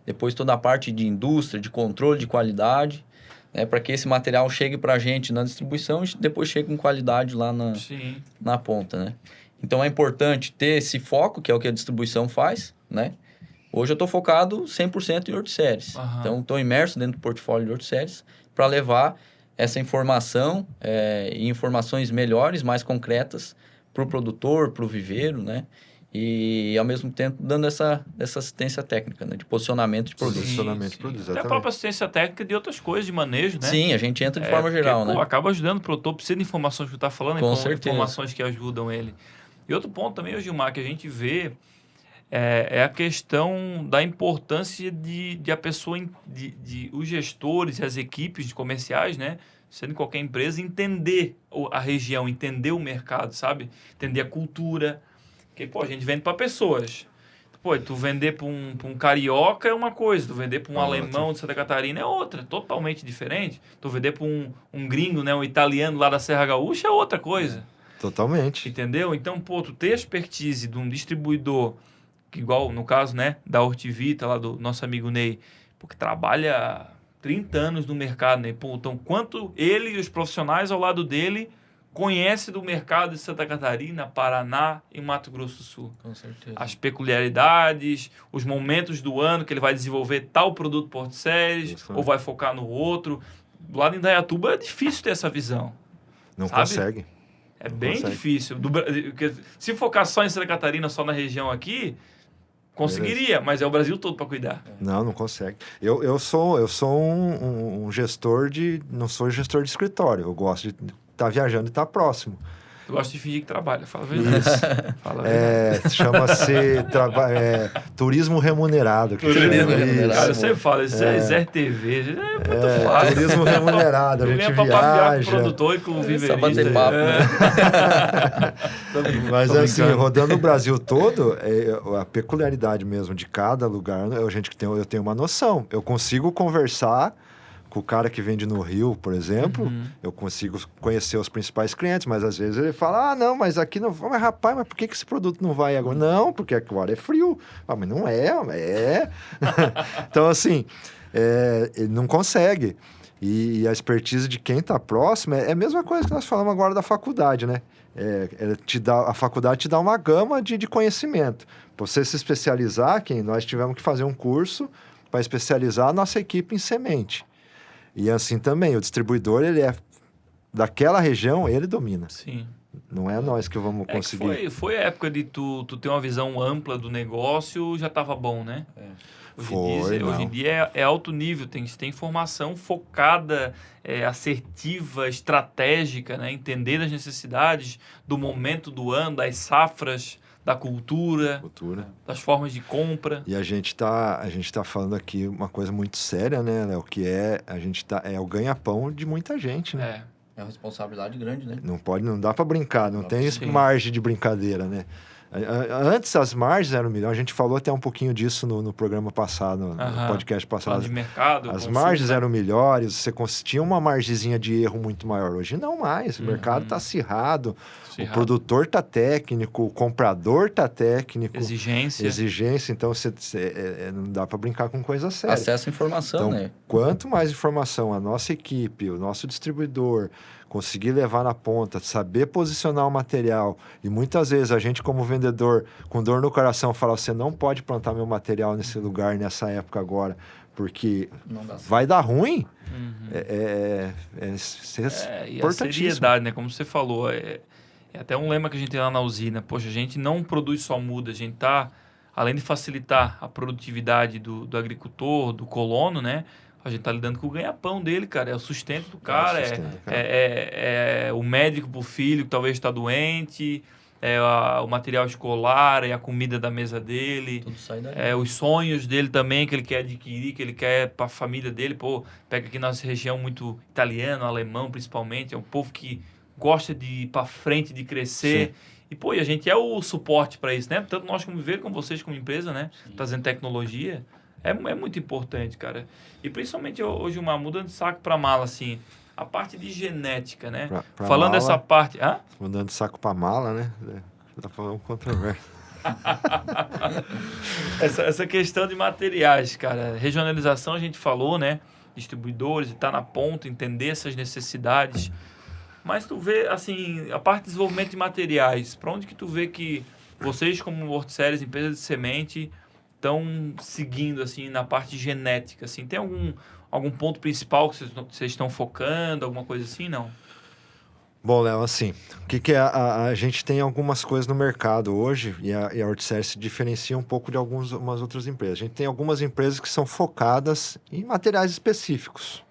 depois toda a parte de indústria, de controle de qualidade, né, para que esse material chegue para a gente na distribuição e depois chegue com qualidade lá na ponta, né? Então, é importante ter esse foco, que é o que a distribuição faz, né? Hoje eu estou focado 100% em Horticeres. Então, estou imerso dentro do portfólio de Horticeres para levar essa informação e informações melhores, mais concretas para o produtor, para o viveiro, né? E, ao mesmo tempo, dando essa assistência técnica, né? De posicionamento de produto. Posicionamento de produto, exatamente. Até a própria assistência técnica de outras coisas de manejo, né? Sim, a gente entra de forma geral, né? Acaba ajudando o produtor, precisa de informações que tu está falando, Com certeza. informações que ajudam ele. E outro ponto também, Gilmar, que a gente vê é a questão da importância de a pessoa, os gestores e as equipes de comerciais, né? Sendo qualquer empresa, entender a região, entender o mercado, sabe? Entender a cultura. Porque, a gente vende para pessoas. Tu vender para um carioca é uma coisa, tu vender para um alemão de Santa Catarina é outra, totalmente diferente. Tu vender para um gringo, né, um italiano lá da Serra Gaúcha é outra coisa. Totalmente. Entendeu? Então, tu ter a expertise de um distribuidor, que igual no caso, né, da Hortivita, lá do nosso amigo Ney, que trabalha 30 anos no mercado, né? Então, quanto ele e os profissionais ao lado dele conhece do mercado de Santa Catarina, Paraná e Mato Grosso do Sul. Com certeza. As peculiaridades, os momentos do ano que ele vai desenvolver tal produto por Horticeres, ou vai focar no outro. Lá em Indaiatuba é difícil ter essa visão. Não sabe? Consegue. É bem difícil. Se focar só em Santa Catarina, só na região aqui, conseguiria, mas é o Brasil todo para cuidar. Não consegue. Eu sou um gestor não sou gestor de escritório. Eu gosto de estar viajando e estar próximo. Tu gosta de fingir que trabalha, fala a verdade. Isso. Fala a verdade. Chama-se turismo remunerado. Turismo remunerado. Cara, você fala, isso é ZRTV, é muito fácil. Turismo remunerado, a gente viaja. Com o viaja. produtor e com o viverista. Só bater papo, né? Mas assim, rodando o Brasil todo, a peculiaridade mesmo de cada lugar, eu tenho uma noção. Eu consigo conversar com o cara que vende no Rio, por exemplo, eu consigo conhecer os principais clientes, mas às vezes ele fala, não, mas aqui não... Mas rapaz, mas por que esse produto não vai agora? Não, porque agora é frio. Mas não é. Então, assim, ele não consegue. E a expertise de quem está próximo é a mesma coisa que nós falamos agora da faculdade, né? A faculdade te dá uma gama de conhecimento. Para você se especializar, nós tivemos que fazer um curso para especializar a nossa equipe em semente. E assim também, o distribuidor, ele é daquela região, ele domina. Sim. Não é nós que vamos conseguir. Foi a época de tu ter uma visão ampla do negócio, já estava bom, né? Hoje em dia é alto nível, tem informação focada, assertiva, estratégica, né? Entender as necessidades do momento do ano, das safras, da cultura, das formas de compra. E a gente tá falando aqui uma coisa muito séria, né, Léo? Que é o ganha-pão de muita gente, né? É uma responsabilidade grande, né? Não dá para brincar, não tem margem de brincadeira, né? Antes as margens eram melhores, a gente falou até um pouquinho disso no programa passado, no podcast passado. De mercado, as margens eram melhores, você tinha uma margenzinha de erro muito maior. Hoje não mais, o mercado está acirrado, o produtor está técnico, o comprador está técnico. Exigência, então não dá para brincar com coisa séria. Acesso à informação, então, né? Quanto mais informação a nossa equipe, o nosso distribuidor conseguir levar na ponta, saber posicionar o material, e muitas vezes a gente como vendedor com dor no coração fala, você não pode plantar meu material nesse lugar, nessa época agora, porque vai dar ruim. E a seriedade, né? Como você falou, é até um lema que a gente tem lá na usina. Poxa, a gente não produz só muda, a gente tá, além de facilitar a produtividade do agricultor, do colono, né? A gente tá lidando com o ganha-pão dele, cara. É o sustento do cara. É o médico pro filho que talvez está doente. O material escolar, a comida da mesa dele. Tudo sai daí. Os sonhos dele também, que ele quer adquirir, que ele quer para a família dele. Pô, pega aqui nossa região muito italiano, alemão principalmente. É um povo que gosta de ir para frente, de crescer. Sim. E, pô, a gente é o suporte para isso, né? Tanto nós como Viveiro, como vocês como empresa, né? Sim. Trazendo tecnologia. É muito importante, cara. E principalmente hoje mudando de saco para mala, assim, a parte de genética, né? Falando mala, dessa parte... Mudando de saco para mala, né? Dá para um controvérsia. essa questão de materiais, cara. Regionalização a gente falou, né? Distribuidores, estar na ponta, entender essas necessidades. Mas tu vê, assim, a parte de desenvolvimento de materiais, para onde que tu vê que vocês, como Worldseries, empresa de semente, estão seguindo, assim, na parte genética, assim? Tem algum ponto principal que vocês estão focando, alguma coisa assim, não? Bom, Léo, assim, o que é a gente tem algumas coisas no mercado hoje e a Worldseries se diferencia um pouco de umas outras empresas. A gente tem algumas empresas que são focadas em materiais específicos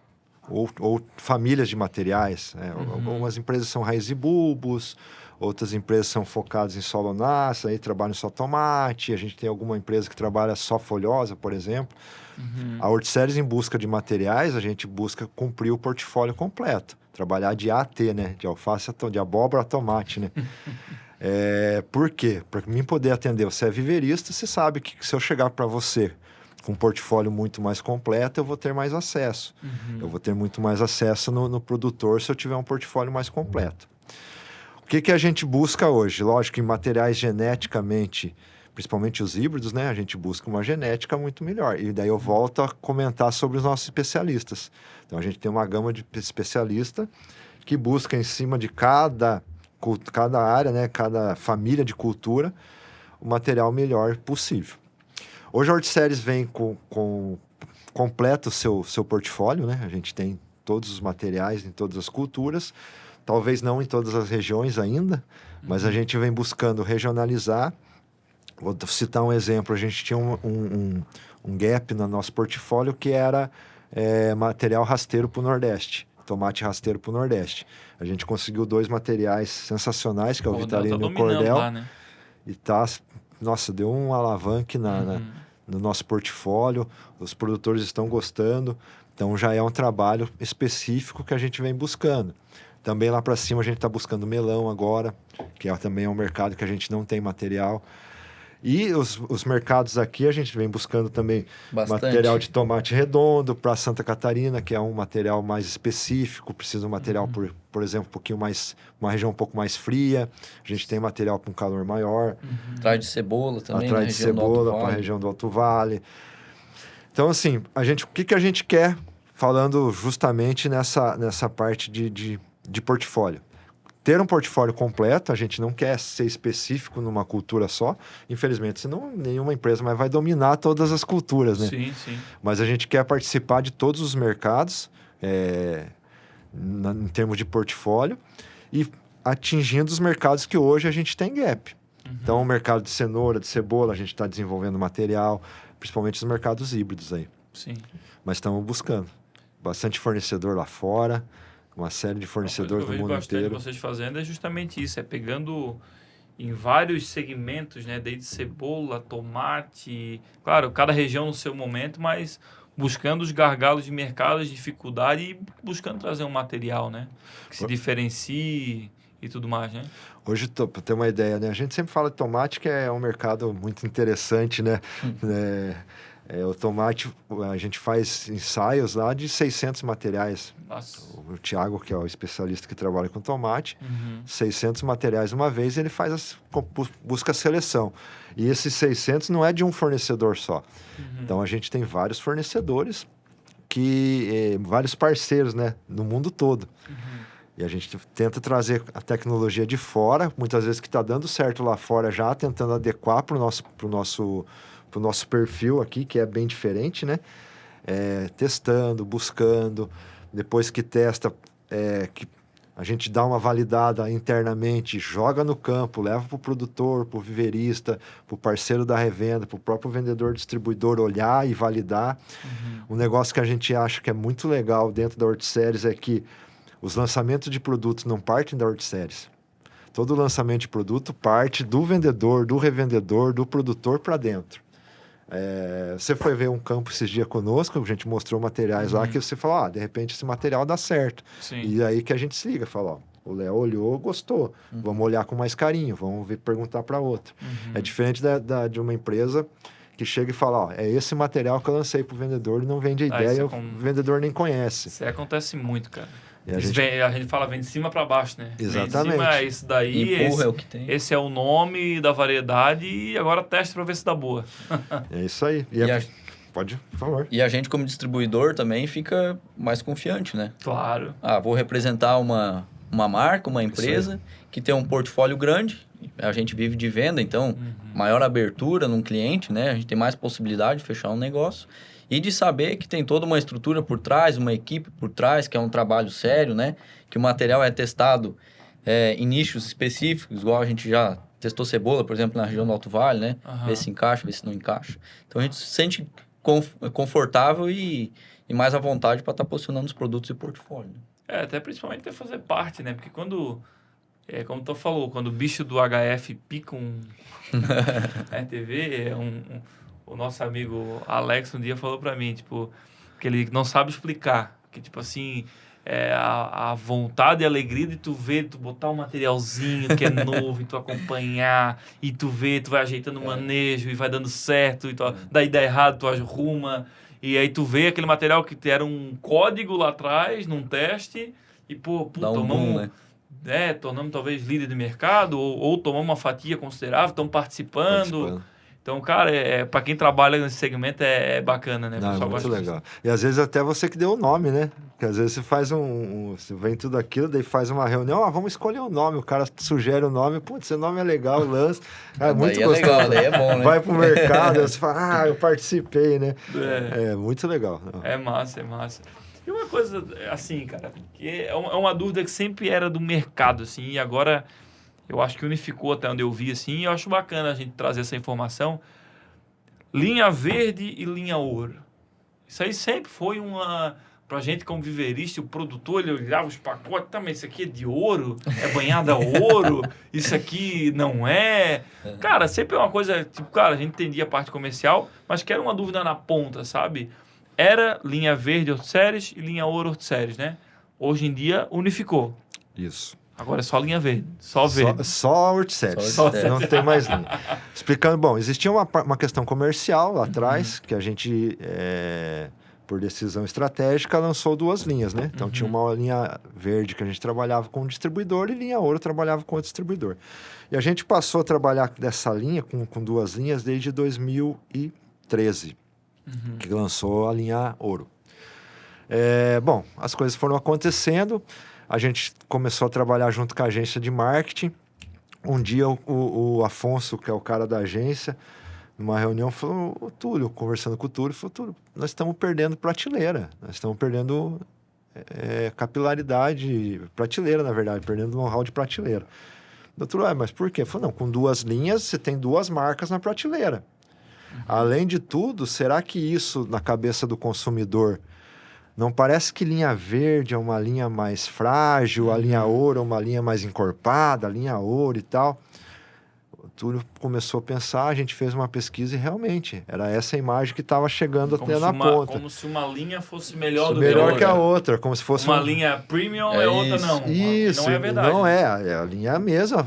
ou famílias de materiais. Algumas empresas são raiz e bulbos, outras empresas são focadas em solonácea, aí trabalham só tomate. A gente tem alguma empresa que trabalha só folhosa, por exemplo. A Worldseries, em busca de materiais, a gente busca cumprir o portfólio completo. Trabalhar de A a T, né? De alface, de abóbora a tomate, né? Por quê? Para mim poder atender. Você é viveirista, você sabe que se eu chegar para você com um portfólio muito mais completo, eu vou ter mais acesso. Eu vou ter muito mais acesso no produtor se eu tiver um portfólio mais completo. O que a gente busca hoje? Lógico, em materiais geneticamente, principalmente os híbridos, né? A gente busca uma genética muito melhor. E daí eu volto a comentar sobre os nossos especialistas. Então, a gente tem uma gama de especialista que busca em cima de cada área, né? Cada família de cultura, o material melhor possível. Hoje a Worldseries vem com completo o seu portfólio, né? A gente tem todos os materiais em todas as culturas. Talvez não em todas as regiões ainda, mas a gente vem buscando regionalizar. Vou citar um exemplo. A gente tinha um gap no nosso portfólio que era material rasteiro para o Nordeste. Tomate rasteiro para o Nordeste. A gente conseguiu 2 materiais sensacionais, que é o Vitalino e o Cordel. Lá, né? E deu um alavanque no nosso portfólio. Os produtores estão gostando. Então, já é um trabalho específico que a gente vem buscando. Também lá para cima a gente está buscando melão agora, que também é um mercado que a gente não tem material. E os mercados aqui a gente vem buscando também material de tomate redondo para Santa Catarina, que é um material mais específico, precisa de um material, por exemplo, uma região um pouco mais fria. A gente tem material para um calor maior. Atrás de cebola também, atrás de cebola para a região do Alto Vale. Então, assim, o que a gente quer falando justamente nessa parte de portfólio. Ter um portfólio completo, a gente não quer ser específico numa cultura só. Infelizmente, senão nenhuma empresa mais vai dominar todas as culturas, né? Sim, sim. Mas a gente quer participar de todos os mercados, em termos de portfólio, e atingindo os mercados que hoje a gente tem gap. Então, o mercado de cenoura, de cebola, a gente está desenvolvendo material, principalmente os mercados híbridos aí. Sim. Mas estamos buscando. Bastante fornecedor lá fora, uma série de fornecedores Uma coisa no que eu mundo vejo bastante inteiro. vocês fazendo é justamente isso, é pegando em vários segmentos, né, desde cebola, tomate, claro, cada região no seu momento, mas buscando os gargalos de mercado, as dificuldades e buscando trazer um material, né, que se diferencie e tudo mais, né? Hoje, para ter uma ideia, né? A gente sempre fala de tomate, que é um mercado muito interessante, né? O tomate, a gente faz ensaios lá de 600 materiais. Nossa. O Thiago, que é o especialista que trabalha com tomate, 600 materiais uma vez, ele busca a seleção. E esses 600 não é de um fornecedor só. Então, a gente tem vários fornecedores, vários parceiros, né? No mundo todo. E a gente tenta trazer a tecnologia de fora, muitas vezes que está dando certo lá fora já, tentando adequar para o nosso perfil aqui, que é bem diferente, né? Testando, buscando, depois que testa, que a gente dá uma validada internamente, joga no campo, leva para o produtor, para o viveirista, para o parceiro da revenda, para o próprio vendedor distribuidor olhar e validar. Um negócio que a gente acha que é muito legal dentro da Horticeres é que os lançamentos de produtos não partem da Horticeres. Todo lançamento de produto parte do vendedor, do revendedor, do produtor para dentro. Você foi ver um campo esses dias conosco, a gente mostrou materiais lá que você falou, de repente esse material dá certo. Sim. E aí que a gente se liga, fala, o Léo olhou, gostou, vamos olhar com mais carinho, vamos perguntar para outro. É diferente de uma empresa que chega e fala, é esse material que eu lancei para o vendedor e não vende a ideia, o vendedor nem conhece. Isso acontece muito, cara. A gente fala, vem de cima para baixo, né? Exatamente. Vem de cima, isso daí, Empurra é o que tem. Esse é o nome da variedade e agora teste para ver se dá boa. É isso aí. Pode, por favor. E a gente, como distribuidor, também fica mais confiante, né? Claro. Vou representar uma marca, uma empresa que tem um portfólio grande. A gente vive de venda, então, maior abertura num cliente, né? A gente tem mais possibilidade de fechar um negócio. E de saber que tem toda uma estrutura por trás, uma equipe por trás, que é um trabalho sério, né? Que o material é testado em nichos específicos, igual a gente já testou cebola, por exemplo, na região do Alto Vale, né? Ver se encaixa, ver se não encaixa. Então, a gente se sente confortável e mais à vontade para estar posicionando os produtos e portfólio. Até principalmente ter fazer parte, né? Porque quando... como tu falou, quando o bicho do HF pica TV, o nosso amigo Alex um dia falou pra mim, tipo, que ele não sabe explicar. Que, tipo assim, a vontade e a alegria de tu ver, tu botar um materialzinho que é novo e tu acompanhar, e tu ver, tu vai ajeitando o manejo e vai dando certo, e daí dá errado, tu arruma. E aí tu vê aquele material que era um código lá atrás, num teste, e tomamos... né? Tornamos talvez líder de mercado ou tomamos uma fatia considerável, estão participando. Então, cara, para quem trabalha nesse segmento é bacana, né? Não, é muito legal. E às vezes até você que deu o nome, né? Porque às vezes você faz você vem tudo aquilo, daí faz uma reunião, vamos escolher um nome, o cara sugere o nome, putz, esse nome é legal, lança. É muito gostoso. Legal, daí é bom, né? Vai pro mercado, você fala, eu participei, né? É muito legal. É massa, é massa. E uma coisa, assim, cara, que é uma dúvida que sempre era do mercado, assim, e agora eu acho que unificou até onde eu vi, assim, e eu acho bacana a gente trazer essa informação. Linha verde e linha ouro. Isso aí sempre foi pra gente como viveirista, o produtor, ele olhava os pacotes, mas isso aqui é de ouro? É banhado a ouro? Isso aqui não é? Cara, sempre é uma coisa, tipo, cara, a gente entendia a parte comercial, mas que era uma dúvida na ponta, sabe? Era linha verde Horticeres e linha ouro Horticeres, né? Hoje em dia unificou. Isso. Agora é só linha verde, só verde. Só Horticeres, não tem mais linha. Explicando, bom, existia uma questão comercial lá atrás, que a gente, por decisão estratégica, lançou 2 linhas, né? Então tinha uma linha verde que a gente trabalhava com o distribuidor e linha ouro trabalhava com o distribuidor. E a gente passou a trabalhar dessa linha, com 2 linhas, desde 2013. Que lançou a linha ouro. Bom, as coisas foram acontecendo, a gente começou a trabalhar junto com a agência de marketing. Um dia o Afonso, que é o cara da agência, numa reunião, falou, o Túlio, conversando com o Túlio, falou, Túlio, nós estamos perdendo prateleira, nós estamos perdendo capilaridade, prateleira, na verdade, perdendo know-how de prateleira. Doutor, mas por quê? Falou, não, com 2 linhas, você tem 2 marcas na prateleira. Além de tudo, será que isso, na cabeça do consumidor, não parece que linha verde é uma linha mais frágil, a linha ouro é uma linha mais encorpada, a linha ouro e tal? O Túlio começou a pensar, a gente fez uma pesquisa e realmente era essa imagem que estava chegando até na ponta. Como se uma linha fosse melhor do melhor que a outra, como se fosse uma linha premium e outra não. Isso, não é verdade. Não é, a linha é a mesma,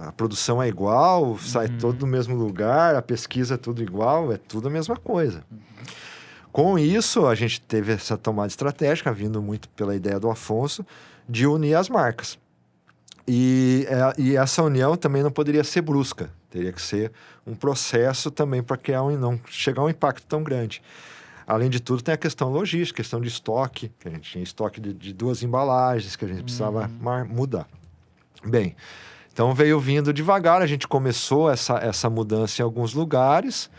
a produção é igual, sai todo do mesmo lugar, a pesquisa é tudo igual, é tudo a mesma coisa. Com isso, a gente teve essa tomada estratégica, vindo muito pela ideia do Afonso, de unir as marcas. E essa união também não poderia ser brusca, teria que ser um processo também para criar não chegar a um impacto tão grande. Além de tudo, tem a questão logística, questão de estoque, que a gente tinha estoque de 2 embalagens, que a gente precisava mudar. Bem, então veio vindo devagar, a gente começou essa mudança em alguns lugares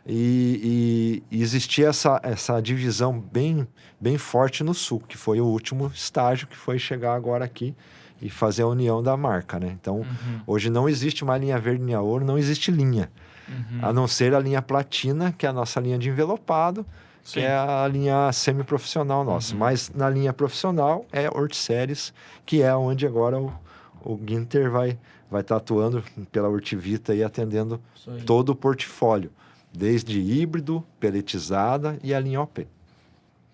e existia essa divisão bem forte no sul, que foi o último estágio, que foi chegar agora aqui e fazer a união da marca, né? Então, hoje não existe mais linha verde, linha ouro, não existe linha. A não ser a linha platina, que é a nossa linha de envelopado, que é a linha semi-profissional nossa. Mas na linha profissional é Horticeres, que é onde agora o Ginter vai estar atuando pela Hortivita e atendendo todo o portfólio, desde híbrido, peletizada e a linha OP.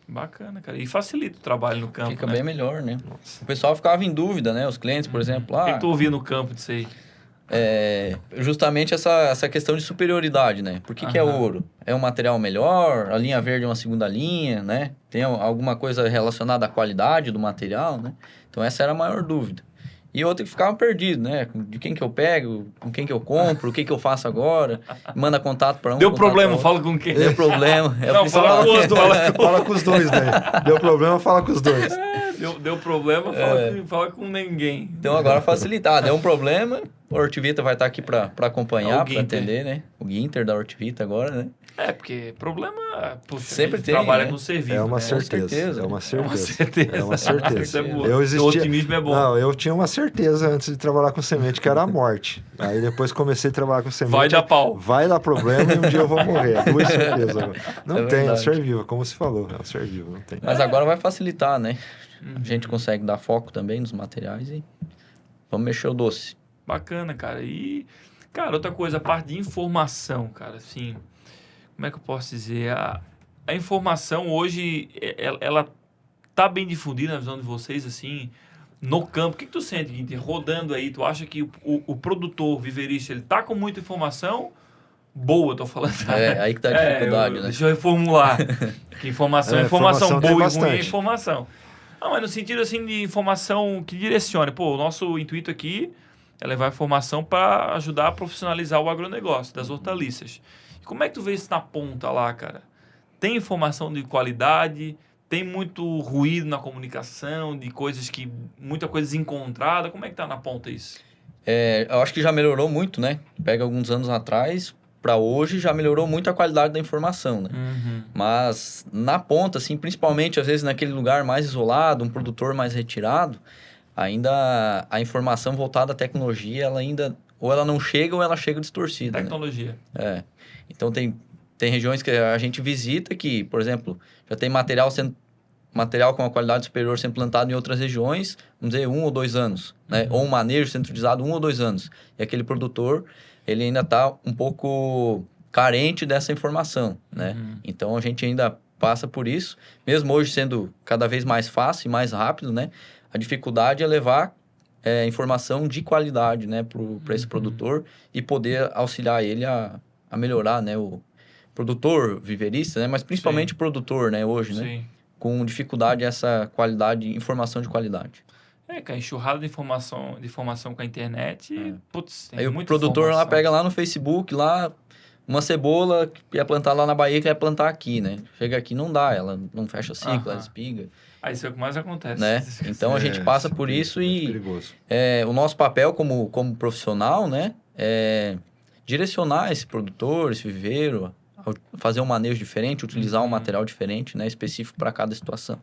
Bacana, cara. E facilita o trabalho no campo, Fica né? bem melhor, né? Nossa. O pessoal ficava em dúvida, né? Os clientes, por exemplo... O que tu ouvia no campo disso aí? Justamente essa questão de superioridade, né? Por que é ouro? É um material melhor? A linha verde é uma segunda linha, né? Tem alguma coisa relacionada à qualidade do material, né? Então, essa era a maior dúvida. E outra que ficava perdido, né? De quem que eu pego, com quem que eu compro, o que que eu faço agora. Manda contato para um. Deu problema, fala com quem? Deu problema. Não, fala com os dois. Fala com os dois, né? Deu problema, fala com os dois. Deu problema, fala com ninguém. Então agora facilitar. Deu um problema, o Hortivita vai estar aqui para acompanhar, para atender, né? O Ginter da Hortivita agora, né? Porque problema... Puxa, sempre tem, trabalha né? com serviço. É uma né? certeza. É uma certeza. É uma certeza. Isso é boa. O otimismo é bom. Não, eu tinha uma certeza antes de trabalhar com semente, que era a morte. Aí depois comecei a trabalhar com semente. Vai dar pau. Vai dar problema e um dia eu vou morrer. 2 certezas. Não tem, é um ser vivo, como se falou. É um ser vivo, não tem. Mas agora vai facilitar, né? A gente consegue dar foco também nos materiais e vamos mexer o doce. Bacana, cara. E, cara, outra coisa, a parte de informação, cara, assim... Como é que eu posso dizer? A informação hoje, ela tá bem difundida na visão de vocês, assim, no campo. O que tu sente, Ginter, rodando aí? Tu acha que o produtor viverista, ele tá com muita informação boa, tô falando? Aí que tá a dificuldade, né? Deixa eu reformular. Que informação boa e ruim é informação. Não, mas no sentido, assim, de informação que direcione. Pô, o nosso intuito aqui é levar informação para ajudar a profissionalizar o agronegócio das hortaliças. Como é que tu vê isso na ponta lá, cara? Tem informação de qualidade? Tem muito ruído na comunicação, de coisas que... Muita coisa desencontrada. Como é que tá na ponta isso? Eu acho que já melhorou muito, né? Pega alguns anos atrás, para hoje, já melhorou muito a qualidade da informação, né? Mas na ponta, assim, principalmente, às vezes, naquele lugar mais isolado, um produtor mais retirado, ainda a informação voltada à tecnologia, ela ainda... Ou ela não chega ou ela chega distorcida, Tecnologia. Né? Então, tem regiões que a gente visita que, por exemplo, já tem material com uma qualidade superior sendo plantado em outras regiões, vamos dizer, 1 ou 2 anos, né? Ou um manejo sendo utilizado 1 ou 2 anos. E aquele produtor, ele ainda está um pouco carente dessa informação, né? Então, a gente ainda passa por isso, mesmo hoje sendo cada vez mais fácil e mais rápido, né? A dificuldade é levar informação de qualidade, né, para esse produtor e poder auxiliar ele a melhorar, né, o produtor viverista, né, mas principalmente o produtor, né, hoje, né, com dificuldade essa qualidade, informação de qualidade. Com a enxurrada de informação com a internet, putz, tem aí muita o produtor informação. lá pega lá no Facebook, lá uma cebola que ia plantar lá na Bahia, que ia plantar aqui, né? Chega aqui, não dá, ela não fecha ciclo, ela espiga. Aí isso é o que mais acontece. Né? Então, a gente passa por isso e perigoso. O nosso papel como profissional, né? É direcionar esse produtor, esse viveiro, fazer um manejo diferente, utilizar um material diferente, né? Específico para cada situação.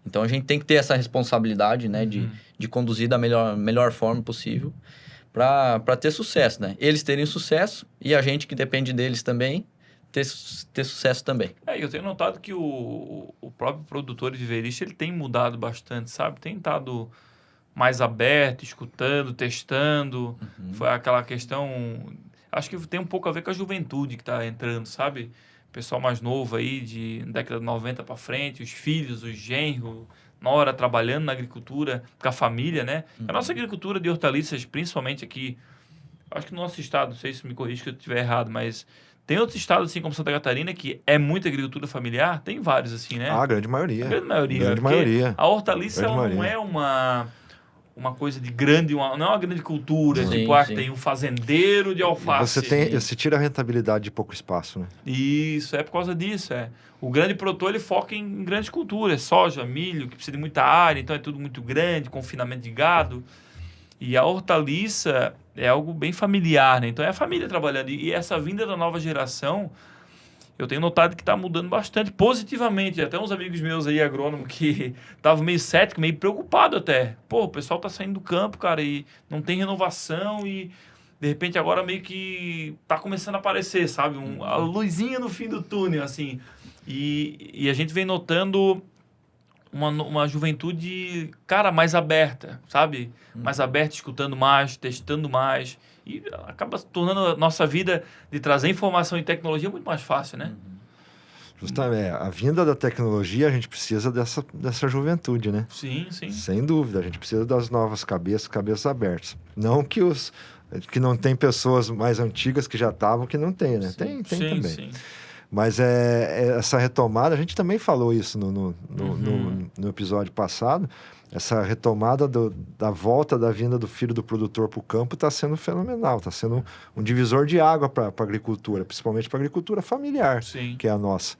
Então, a gente tem que ter essa responsabilidade, né? De conduzir da melhor forma possível para ter sucesso, né? Eles terem sucesso e a gente que depende deles também ter sucesso também. Eu tenho notado que o próprio produtor e viveirista, ele tem mudado bastante, sabe? Tem estado mais aberto, escutando, testando. Foi aquela questão... Acho que tem um pouco a ver com a juventude que está entrando, sabe? Pessoal mais novo aí, de década de 90 para frente, os filhos, os genros, nora trabalhando na agricultura, com a família, né? A nossa agricultura de hortaliças, principalmente aqui, acho que no nosso estado, não sei se me corrija se eu estiver errado, mas tem outros estados, assim como Santa Catarina, que é muita agricultura familiar, tem vários, assim, né? A grande maioria. A grande maioria. Grande maioria. A hortaliça ela não é uma coisa de grande, não é uma grande cultura, tipo, tem um fazendeiro de alface. Você tira a rentabilidade de pouco espaço, né? Isso, é por causa disso, O grande produtor, ele foca em grandes culturas, soja, milho, que precisa de muita área, então é tudo muito grande, confinamento de gado. E a hortaliça é algo bem familiar, né? Então é a família trabalhando. E essa vinda da nova geração, eu tenho notado que está mudando bastante, positivamente. Até uns amigos meus aí, agrônomos, que estavam meio céticos, meio preocupados até. Pô, o pessoal tá saindo do campo, cara, e não tem renovação e, de repente, agora meio que tá começando a aparecer, sabe? A luzinha no fim do túnel, assim. E a gente vem notando uma juventude, cara, mais aberta, sabe? Mais aberta, escutando mais, testando mais. E acaba tornando a nossa vida de trazer informação e tecnologia muito mais fácil, né? Justamente, a vinda da tecnologia, a gente precisa dessa juventude, né? Sim, sim. Sem dúvida, a gente precisa das novas cabeças abertas. Não que não tem pessoas mais antigas que já estavam, que não tem, né? Tem também. Sim. Mas essa retomada, a gente também falou isso no episódio passado, essa retomada da volta da vinda do filho do produtor para o campo está sendo fenomenal, está sendo um divisor de água para a agricultura, principalmente para a agricultura familiar, que é a nossa.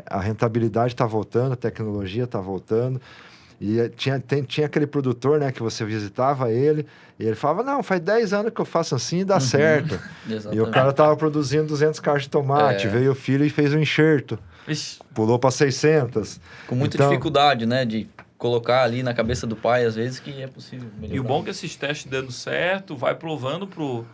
A rentabilidade está voltando, a tecnologia está voltando. E tinha aquele produtor, né, que você visitava ele, e ele falava, não, faz 10 anos que eu faço assim e dá certo. E o cara tava produzindo 200 caixas de tomate, veio o filho e fez um enxerto. Ixi. Pulou para 600. Com muita dificuldade, né, de colocar ali na cabeça do pai, às vezes, que é possível melhorar. E o bom é que esses testes dando certo, vai provando pros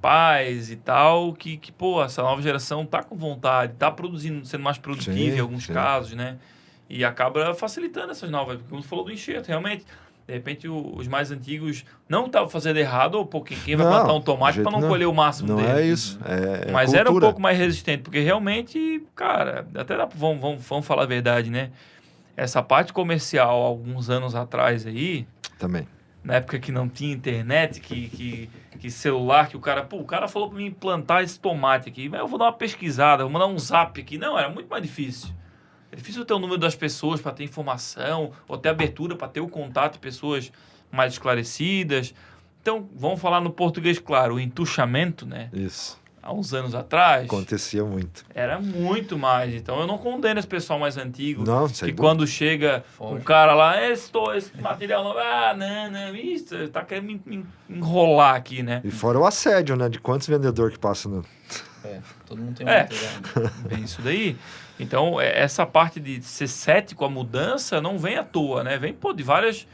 pais e tal, que pô, essa nova geração tá com vontade, tá produzindo, sendo mais produtiva em alguns casos, né? E acaba facilitando essas novas, porque como você falou do enxerto, realmente, de repente os mais antigos não estavam fazendo errado, ou porque quem vai plantar um tomate para não colher o máximo dele. Não é isso, mas cultura. Era um pouco mais resistente, porque realmente, cara, até vamos falar a verdade, né? Essa parte comercial, alguns anos atrás aí... Também. Na época que não tinha internet, que celular, que o cara falou para mim plantar esse tomate aqui, mas eu vou dar uma pesquisada, vou mandar um zap aqui. Não, era muito mais difícil. É difícil ter o número das pessoas para ter informação, ou ter abertura para ter o contato de pessoas mais esclarecidas. Então, vamos falar no português, claro, o entuchamento, né? Isso. Há uns anos atrás... Acontecia muito. Era muito mais. Então, eu não condeno esse pessoal mais antigo. Não, que quando chega um cara lá, esse material não... não, isso, tá querendo me enrolar aqui, né? E fora o assédio, né? De quantos vendedores que passam no... todo mundo tem um material. Bem isso daí. Então, essa parte de ser cético à mudança não vem à toa, né? Vem, de várias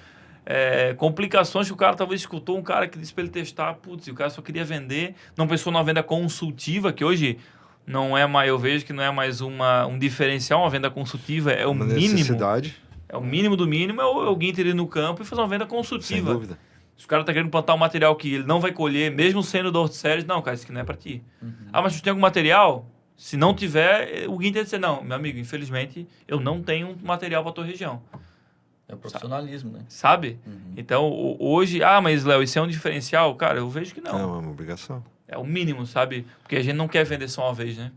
complicações que o cara talvez escutou um cara que disse para ele testar, putz, e o cara só queria vender, não pensou numa venda consultiva, que hoje não é mais, eu vejo que não é mais um diferencial, uma venda consultiva é o uma mínimo. Necessidade. É o mínimo do mínimo, é alguém ter ido no campo e fazer uma venda consultiva. Sem dúvida. Se o cara tá querendo plantar um material que ele não vai colher, mesmo sendo da Horticeres, não, cara, isso aqui não é para ti. Mas tu tem algum material? Se não tiver, o guinda dizer, não, meu amigo, infelizmente, eu não tenho material para tua região. É o profissionalismo, né? Sabe? Então, hoje... mas, Léo, isso é um diferencial? Cara, eu vejo que não. É uma obrigação. É o mínimo, sabe? Porque a gente não quer vender só uma vez, né?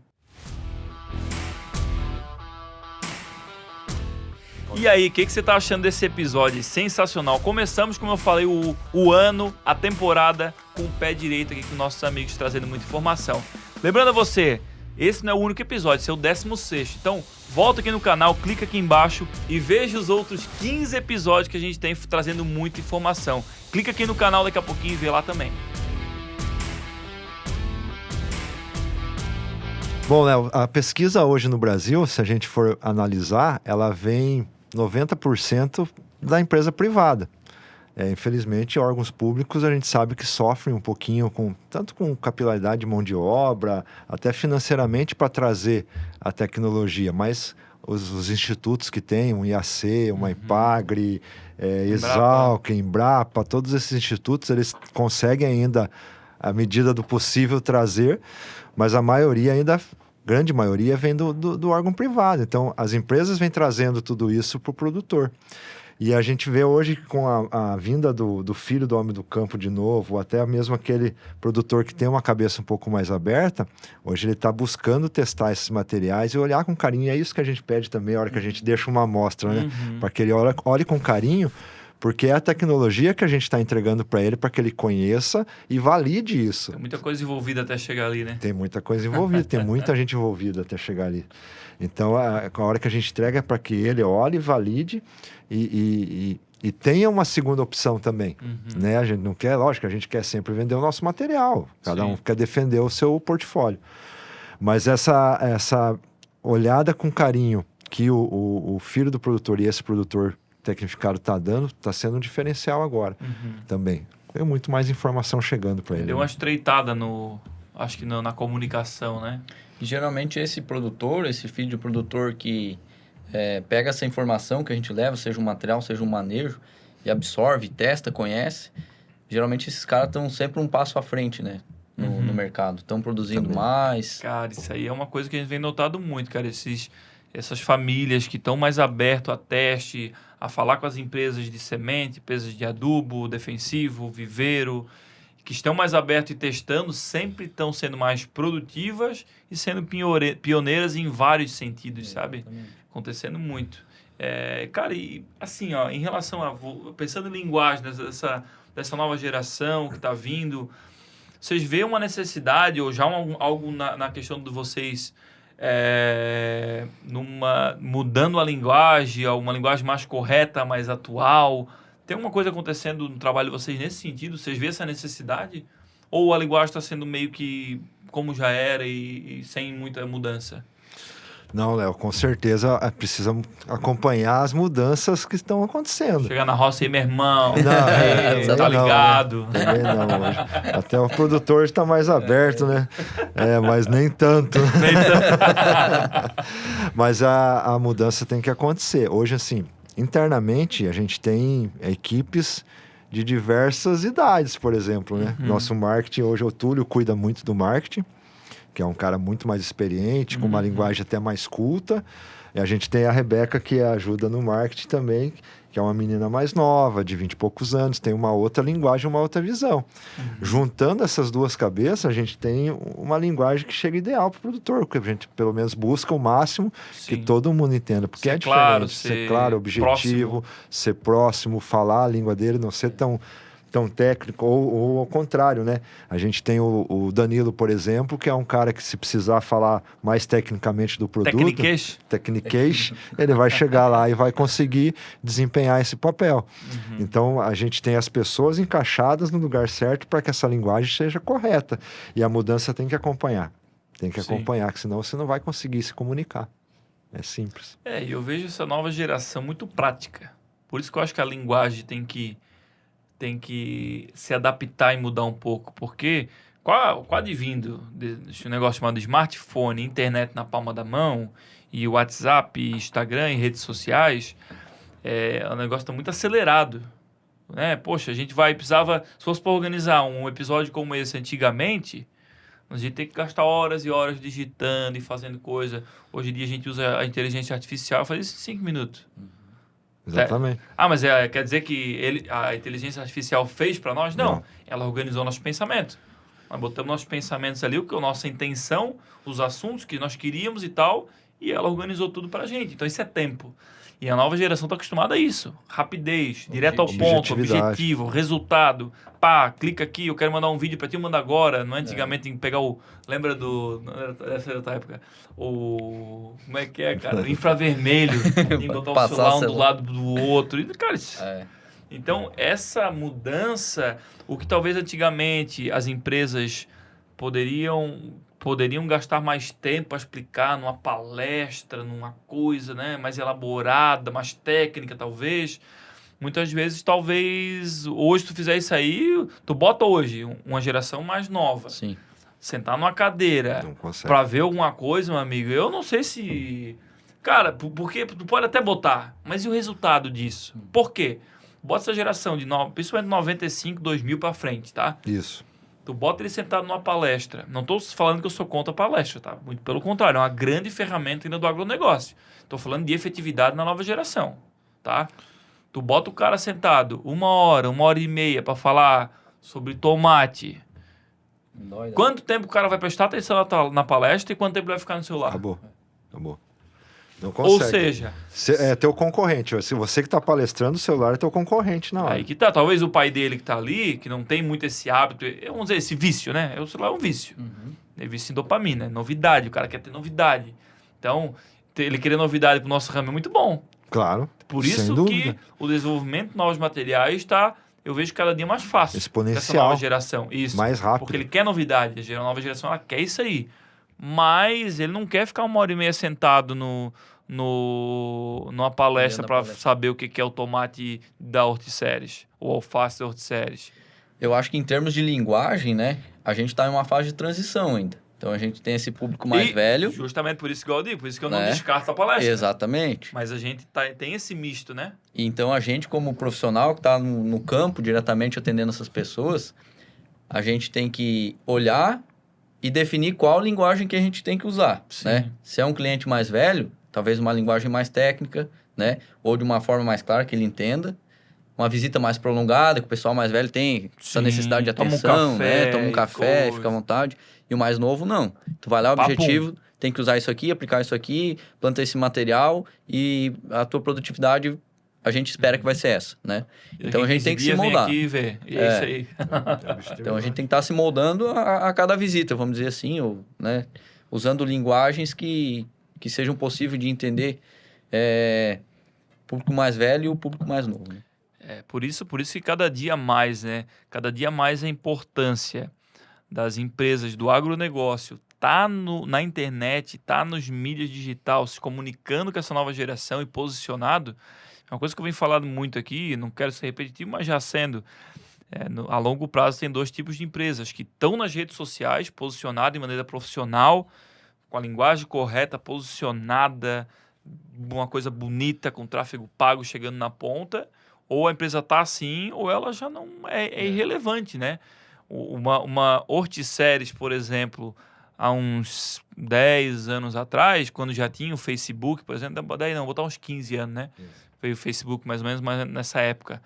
E aí, o que você tá achando desse episódio? Sensacional. Começamos, como eu falei, o ano, a temporada, com o pé direito aqui com nossos amigos, trazendo muita informação. Lembrando a você, esse não é o único episódio, esse é o 16º. Então, volta aqui no canal, clica aqui embaixo e veja os outros 15 episódios que a gente tem trazendo muita informação. Clica aqui no canal daqui a pouquinho e vê lá também. Bom, Léo, a pesquisa hoje no Brasil, se a gente for analisar, ela vem 90% da empresa privada. Infelizmente, órgãos públicos a gente sabe que sofrem um pouquinho, tanto com capilaridade de mão de obra, até financeiramente para trazer a tecnologia, mas os institutos que tem, um IAC, uma IPAGRE, Exalc, Embrapa, todos esses institutos, eles conseguem ainda, à medida do possível, trazer, mas a maioria ainda, grande maioria, vem do órgão privado. Então, as empresas vêm trazendo tudo isso para o produtor. E a gente vê hoje com a vinda do filho do homem do campo de novo, até mesmo aquele produtor que tem uma cabeça um pouco mais aberta, hoje ele está buscando testar esses materiais e olhar com carinho. E é isso que a gente pede também, a hora que a gente deixa uma amostra, né? Para que ele olhe com carinho, porque é a tecnologia que a gente está entregando para ele, para que ele conheça e valide isso. Tem muita coisa envolvida até chegar ali, né? Tem muita coisa envolvida, tem muita gente envolvida até chegar ali. Então, a hora que a gente entrega é para que ele olhe, valide e tenha uma segunda opção também. Né? A gente não quer, lógico, a gente quer sempre vender o nosso material. Cada um quer defender o seu portfólio. Mas essa olhada com carinho que o filho do produtor e esse produtor tecnificado está dando, está sendo um diferencial agora também. Tem muito mais informação chegando para ele. Deu uma estreitada na comunicação, né? E geralmente esse produtor, esse filho de produtor que pega essa informação que a gente leva, seja um material, seja um manejo, e absorve, testa, conhece, geralmente esses caras estão sempre um passo à frente, né? No mercado. Estão produzindo mais. Cara, isso aí é uma coisa que a gente vem notado muito, cara. Essas famílias que estão mais abertas a teste, a falar com as empresas de semente, empresas de adubo, defensivo, viveiro, que estão mais abertas e testando, sempre estão sendo mais produtivas e sendo pioneiras em vários sentidos, sabe? Acontecendo muito. Cara, e assim, ó, em relação a... Pensando em linguagem dessa nova geração que está vindo, vocês veem uma necessidade ou já algo na questão de vocês... mudando a linguagem, uma linguagem mais correta, mais atual? Tem alguma coisa acontecendo no trabalho de vocês nesse sentido? Vocês veem essa necessidade? Ou a linguagem está sendo meio que como já era e sem muita mudança? Não, Léo, com certeza precisa acompanhar as mudanças que estão acontecendo. Chegar na roça aí, meu irmão, Não, tá ligado? Também não, hoje. Até o produtor está mais aberto, né? Mas nem tanto. Nem tanto. Mas a mudança tem que acontecer. Hoje, assim, internamente, a gente tem equipes de diversas idades, por exemplo, né? Nosso marketing, hoje o Túlio cuida muito do marketing, que é um cara muito mais experiente, com uma linguagem até mais culta. E a gente tem a Rebeca, que ajuda no marketing também, que é uma menina mais nova, de 20 e poucos anos, tem uma outra linguagem, uma outra visão. Juntando essas duas cabeças, a gente tem uma linguagem que chega ideal para o produtor, porque a gente pelo menos busca o máximo que todo mundo entenda, porque ser é diferente, claro, ser claro, objetivo, ser próximo, falar a língua dele, não ser tão técnico, ou ao contrário, né? A gente tem o Danilo, por exemplo, que é um cara que, se precisar falar mais tecnicamente do produto... Tecniquez, ele vai chegar lá e vai conseguir desempenhar esse papel. Então, a gente tem as pessoas encaixadas no lugar certo para que essa linguagem seja correta. E a mudança tem que acompanhar. Tem que acompanhar, que senão você não vai conseguir se comunicar. É simples. E eu vejo essa nova geração muito prática. Por isso que eu acho que a linguagem tem que se adaptar e mudar um pouco, porque com o advindo desse negócio chamado smartphone, internet na palma da mão, e WhatsApp, Instagram e redes sociais, o negócio está muito acelerado, né? Poxa, a gente precisava, se fosse para organizar um episódio como esse antigamente, a gente tem que gastar horas e horas digitando e fazendo coisa. Hoje em dia a gente usa a inteligência artificial, faz isso em 5 minutos. Exatamente. Mas quer dizer que a inteligência artificial fez para nós? Não. Ela organizou nossos pensamentos. Nós botamos nossos pensamentos ali, o que é a nossa intenção, os assuntos que nós queríamos e tal, e ela organizou tudo para a gente. Então, isso é tempo. E a nova geração está acostumada a isso. Rapidez, direto ao ponto, Objetividade. objetivo, resultado. Pá, clica aqui, eu quero mandar um vídeo para ti, eu mando agora. Não é antigamente tem que pegar o... Lembra do... Essa era outra época. O... Como é que é, cara? O infravermelho. Tem que botar o Passar celular um do celular. lado do outro. E, cara, isso... Então, essa mudança, o que talvez antigamente as empresas poderiam gastar mais tempo a explicar numa palestra, numa coisa, né, mais elaborada, mais técnica, talvez. Muitas vezes, talvez, hoje tu fizer isso aí, tu bota hoje uma geração mais nova. Sim. Sentar numa cadeira Não consegue. pra ver alguma coisa, meu amigo, eu não sei se... Cara, porque tu pode até botar, mas e o resultado disso? Por quê? Bota essa geração, principalmente 95, 2000 pra frente, tá? Isso. Tu bota ele sentado numa palestra. Não tô falando que eu sou contra a palestra, tá? Muito pelo contrário, é uma grande ferramenta ainda do agronegócio. Tô falando de efetividade na nova geração, tá? Tu bota o cara sentado 1 hora e meia pra falar sobre tomate. Quanto tempo o cara vai prestar atenção na palestra e quanto tempo ele vai ficar no celular? Acabou. Não consegue. Ou seja... É teu concorrente. Se você que está palestrando, o celular é teu concorrente na hora. Aí que tá. Talvez o pai dele que tá ali, que não tem muito esse hábito, vamos dizer, esse vício, né? O celular é um vício. É vício em dopamina, é novidade. O cara quer ter novidade. Então, ele querer novidade pro nosso ramo é muito bom. Claro. Por sem isso dúvida. que o desenvolvimento de novos materiais está, eu vejo cada dia mais fácil. Exponencial. Dessa nova geração. Isso. Mais rápido. Porque ele quer novidade. A nova geração, ela quer isso aí. Mas ele não quer ficar 1h30 sentado numa palestra para saber o que é o tomate da Horticeres, ou alface da Horticeres. Eu acho que em termos de linguagem, né, a gente está em uma fase de transição ainda. Então a gente tem esse público mais velho. Justamente por isso que eu digo, por isso que eu né? não descarto a palestra. Exatamente. Mas a gente tem esse misto, né? Então a gente, como profissional que está no campo, diretamente atendendo essas pessoas, a gente tem que olhar e definir qual linguagem que a gente tem que usar, né? Se é um cliente mais velho, talvez uma linguagem mais técnica, né? Ou de uma forma mais clara que ele entenda. Uma visita mais prolongada, que o pessoal mais velho tem essa necessidade de atenção, né? Toma um café, fica à vontade. E o mais novo, não. Tu vai lá, o objetivo, tem que usar isso aqui, aplicar isso aqui, planta esse material e a tua produtividade, a gente espera que vai ser essa, né? Então a gente tem que se moldar. Aqui ver, e é isso aí. Então a gente tem que estar se moldando a cada visita, vamos dizer assim, ou, né? Usando linguagens que sejam possíveis de entender o público mais velho e o público mais novo. Né? Por isso que cada dia mais, né? Cada dia mais a importância das empresas, do agronegócio, tá na internet, tá nos mídias digitais, se comunicando com essa nova geração e posicionado. É uma coisa que eu venho falando muito aqui, não quero ser repetitivo, mas já sendo. A longo prazo tem 2 tipos de empresas que estão nas redes sociais, posicionadas de maneira profissional, com a linguagem correta, posicionada, uma coisa bonita, com tráfego pago chegando na ponta, ou a empresa está assim, ou ela já não é irrelevante, né? Uma Horticeres, por exemplo, há uns 10 anos atrás, quando já tinha o Facebook, por exemplo, vou botar uns 15 anos, né? Veio o Facebook mais ou menos mas nessa época.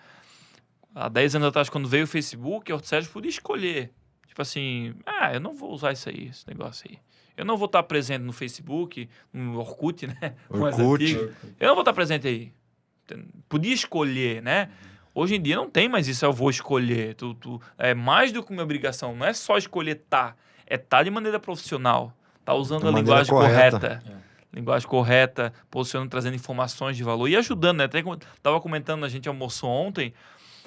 Há 10 anos atrás, quando veio o Facebook, a Horticeres podia escolher. Tipo assim, eu não vou usar isso aí, esse negócio aí. Eu não vou estar presente no Facebook, no Orkut, né? Orkut. Eu não vou estar presente aí. Podia escolher, né? Hoje em dia não tem mais isso, eu vou escolher. É mais do que uma obrigação. Não é só escolher é de maneira profissional. Tá usando a linguagem correta. Linguagem correta, posicionando, trazendo informações de valor e ajudando, né? Até como estava comentando, a gente almoçou ontem,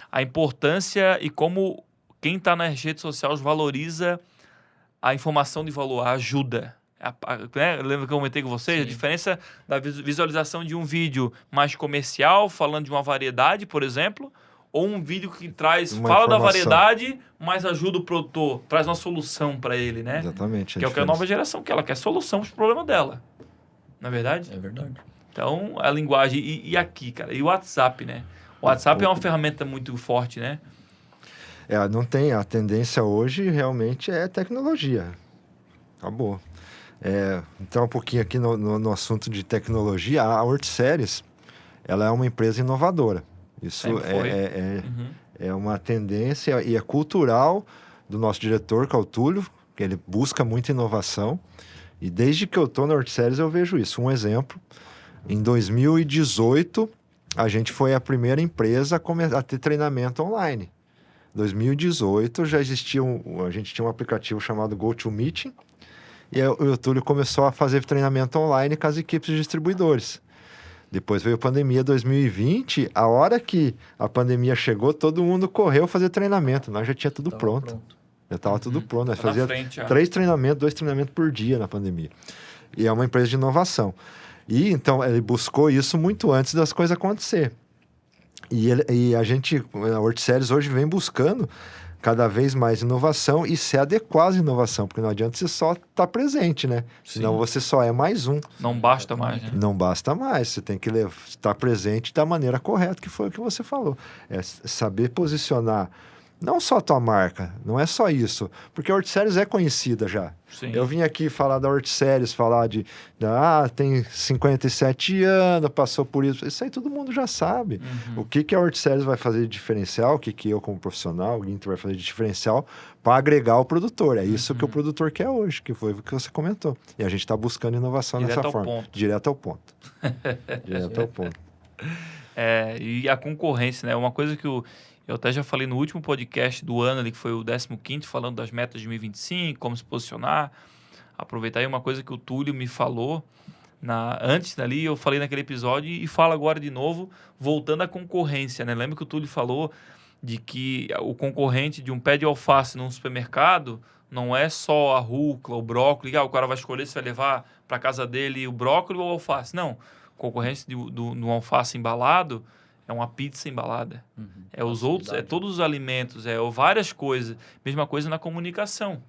a importância e como quem está nas redes sociais valoriza a informação de valor, a ajuda. Né? Lembra que eu comentei com vocês? Sim. A diferença da visualização de um vídeo mais comercial, falando de uma variedade, por exemplo, ou um vídeo que fala da variedade, mas ajuda o produtor, traz uma solução para ele, né? Exatamente. Que é o que a nova geração quer, ela quer solução para o problema dela. Não é verdade? É verdade. Então, a linguagem... E aqui, cara, e o WhatsApp, né? O WhatsApp é uma ferramenta muito forte, né? Não tem. A tendência hoje realmente é tecnologia. Acabou. Então, um pouquinho aqui no assunto de tecnologia, a Horticeres, ela é uma empresa inovadora. Isso é uma tendência e é cultural do nosso diretor, que é o Túlio, que ele busca muita inovação. E desde que eu estou na Horticeres eu vejo isso. Um exemplo, Em 2018, a gente foi a primeira empresa a ter treinamento online. Em 2018, já existia a gente tinha um aplicativo chamado GoToMeeting, e o Túlio começou a fazer treinamento online com as equipes de distribuidores. Depois veio a pandemia 2020, a hora que a pandemia chegou, todo mundo correu fazer treinamento. Nós já tinha tudo pronto. Já estava tudo pronto. Nós fazia 2 treinamentos por dia na pandemia. E é uma empresa de inovação. E então ele buscou isso muito antes das coisas acontecer. E a Horticeres hoje vem buscando cada vez mais inovação e se adequar às inovação, porque não adianta você só estar presente, né? Senão você só é mais um. Não basta mais, né? Não basta mais, você tem que estar presente da maneira correta, que foi o que você falou. É saber posicionar não só a tua marca, não é só isso, porque a Horticeres é conhecida já. Sim. Eu vim aqui falar da Horticeres, falar tem 57 anos, passou por isso aí todo mundo já sabe. O que a Horticeres vai fazer de diferencial, o que eu como profissional, o Guinter vai fazer de diferencial para agregar o produtor. É isso que o produtor quer hoje, que foi o que você comentou. E a gente está buscando inovação Direto dessa ao forma. ponto. Direto ao ponto. Direto ao ponto. E a concorrência, né? Uma coisa que eu até já falei no último podcast do ano, ali, que foi o 15º, falando das metas de 2025, como se posicionar. Aproveitar aí uma coisa que o Túlio me falou antes dali, eu falei naquele episódio e falo agora de novo, voltando à concorrência, né? Lembra que o Túlio falou de que o concorrente de um pé de alface num supermercado não é só a rúcula, o brócolis, o cara vai escolher se vai levar para casa dele o brócolis ou o alface. Não, concorrência do alface embalado é uma pizza embalada. É os outros, é todos os alimentos, várias coisas. Mesma coisa na comunicação.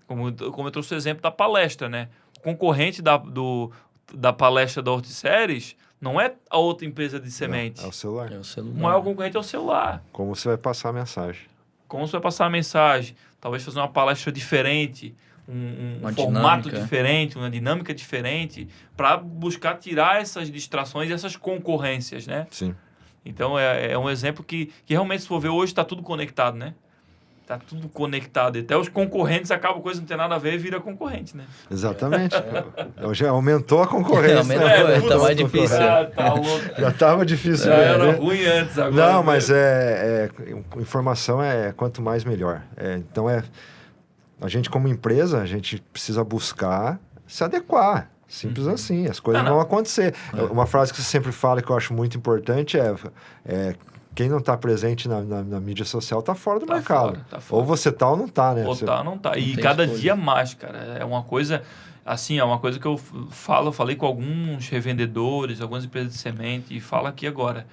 Como eu trouxe o exemplo da palestra, né? O concorrente da palestra da Horticeres não é a outra empresa de semente. Não, é o celular. O maior concorrente é o celular. Como você vai passar a mensagem. Como você vai passar a mensagem. Talvez fazer uma palestra diferente, um formato diferente, uma dinâmica diferente, para buscar tirar essas distrações e essas concorrências, né? Sim. Então, é um exemplo que realmente, se for ver, hoje está tudo conectado, né? Está tudo conectado. Até os concorrentes acabam coisa que não tem nada a ver e vira concorrente, né? Exatamente. Hoje aumentou a concorrência. Tá mais difícil. Já estava difícil. Já era ruim antes, agora. Não, mas informação quanto mais melhor. Então, a gente como empresa, a gente precisa buscar se adequar. Simples assim, as coisas vão acontecer. Uma frase que você sempre fala que eu acho muito importante é quem não está presente na mídia social está fora do mercado. Tá fora. Ou você está ou não está, né? Ou tá ou não está. E cada dia mais, cara. É uma coisa, assim, é uma coisa que eu falei com alguns revendedores, algumas empresas de semente, e falo aqui agora.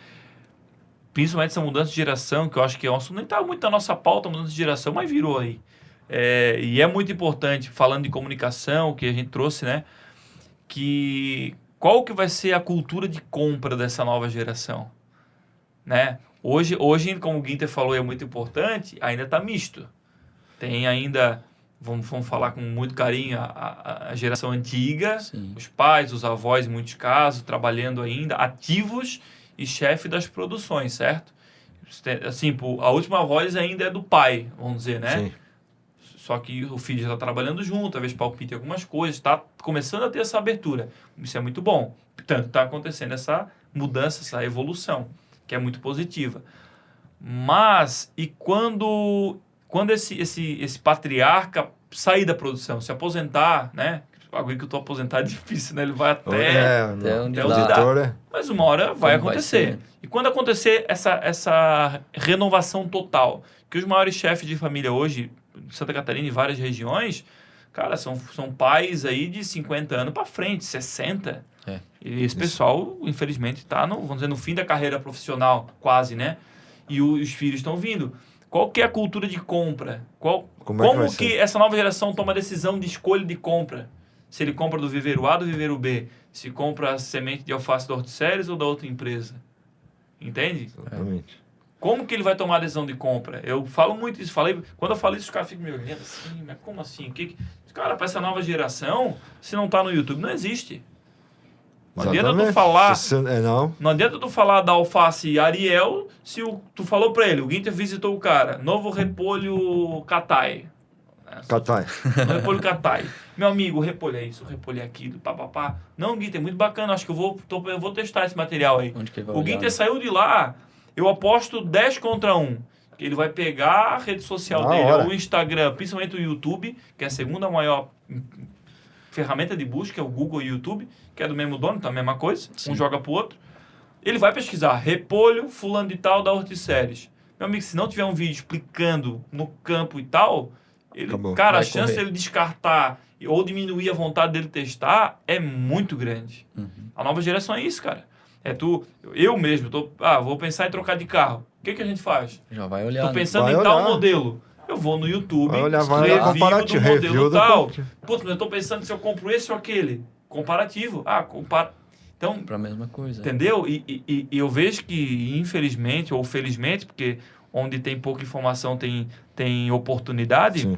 Principalmente essa mudança de geração, que eu acho que é um assunto, nem está muito na nossa pauta, mudança de geração, mas virou aí. E é muito importante, falando de comunicação, que a gente trouxe, né? Qual que vai ser a cultura de compra dessa nova geração, né? Hoje, como o Guinter falou, é muito importante, ainda está misto. Tem ainda, vamos falar com muito carinho, a geração antiga, Sim. Os pais, os avós, em muitos casos, trabalhando ainda, ativos e chefe das produções, certo? Assim, a última voz ainda é do pai, vamos dizer, né? Sim. Só que o filho já está trabalhando junto, talvez palpite algumas coisas, está começando a ter essa abertura. Isso é muito bom. Portanto, está acontecendo essa mudança, essa evolução, que é muito positiva. Mas, e quando esse patriarca sair da produção, se aposentar, né? O agricultor aposentar é difícil, né? Ele vai até onde o dá. editor, mas uma hora vai acontecer. Vai ser? E quando acontecer essa renovação total, que os maiores chefes de família hoje, Santa Catarina e várias regiões, cara, são pais aí de 50 anos para frente, 60. E esse pessoal, infelizmente, está vamos dizer, no fim da carreira profissional, quase, né? E os filhos estão vindo. Qual que é a cultura de compra? Como que essa nova geração toma a decisão de escolha de compra? Se ele compra do viveiro A, do viveiro B. Se compra a semente de alface da Horticeres ou da outra empresa. Entende? Exatamente. Como que ele vai tomar a decisão de compra? Eu falo muito isso. Quando eu falo isso, os caras ficam me olhando assim, mas como assim? Cara, para essa nova geração, se não está no YouTube, não existe. Não adianta tu falar. Não adianta tu falar da alface Ariel se tu falou para ele, o Guinter visitou o cara, novo repolho Catai. Catai. O repolho catai. Meu amigo, o repolho é isso, o repolho é aquilo, papapá. Não, Guinter, muito bacana. Acho que eu vou testar esse material aí. Onde que ele vai O olhar, Guinter né? saiu de lá, eu aposto 10 contra 1. Ele vai pegar a rede social Na dele, hora. o Instagram, principalmente o YouTube, que é a segunda maior ferramenta de busca, é o Google e o YouTube, que é do mesmo dono, tá a mesma coisa. Sim. Um joga pro outro. Ele vai pesquisar repolho, fulano de tal, da Horticeres. Meu amigo, se não tiver um vídeo explicando no campo e tal, ele, Acabou. cara, a Vai chance correr. dele descartar ou diminuir a vontade dele testar é muito grande. Uhum. A nova geração é isso, cara. Eu mesmo, vou pensar em trocar de carro. O que a gente faz? Já vai olhar, Tô né? pensando Vai em tal olhar. modelo. Eu vou no YouTube, Vai olhar review comparativo, do modelo review do tal. comparativo. Putz, mas eu tô pensando se eu compro esse ou aquele. Comparativo. Então, Pra mesma coisa. entendeu? E eu vejo que, infelizmente ou felizmente, porque onde tem pouca informação tem oportunidade, Sim.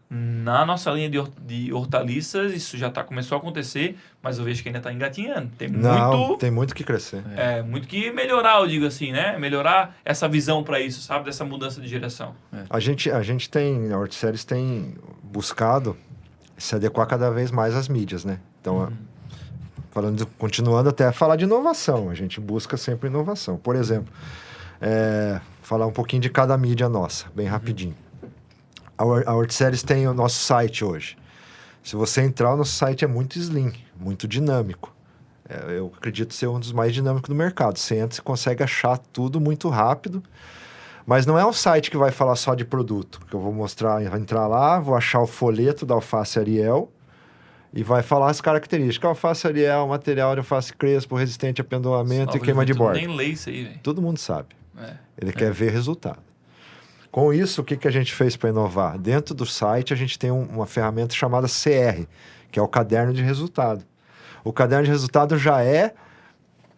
na nossa linha de hortaliças isso já começou a acontecer, mas eu vejo que ainda está engatinhando. Não, tem muito que crescer. Muito que melhorar, eu digo assim, né? Melhorar essa visão para isso, sabe? Dessa mudança de geração. A gente tem, a Horticeres tem buscado se adequar cada vez mais às mídias, né? Então, continuando até a falar de inovação, a gente busca sempre inovação. Por exemplo, falar um pouquinho de cada mídia nossa, bem rapidinho. A Horticeres tem o nosso site hoje. Se você entrar, o nosso site é muito slim, muito dinâmico. Eu acredito ser um dos mais dinâmicos do mercado. Você entra, você consegue achar tudo muito rápido. Mas não é um site que vai falar só de produto. Que eu vou mostrar, vou entrar lá, vou achar o folheto da alface Ariel e vai falar as características. Alface Ariel, material de alface crespo, resistente a pendolamento e queima de borda. Nem lê isso aí, velho. Todo mundo sabe. Ele quer ver resultado. Com isso, o que a gente fez para inovar? Dentro do site, a gente tem uma ferramenta chamada CR, que é o caderno de resultado. O caderno de resultado já é,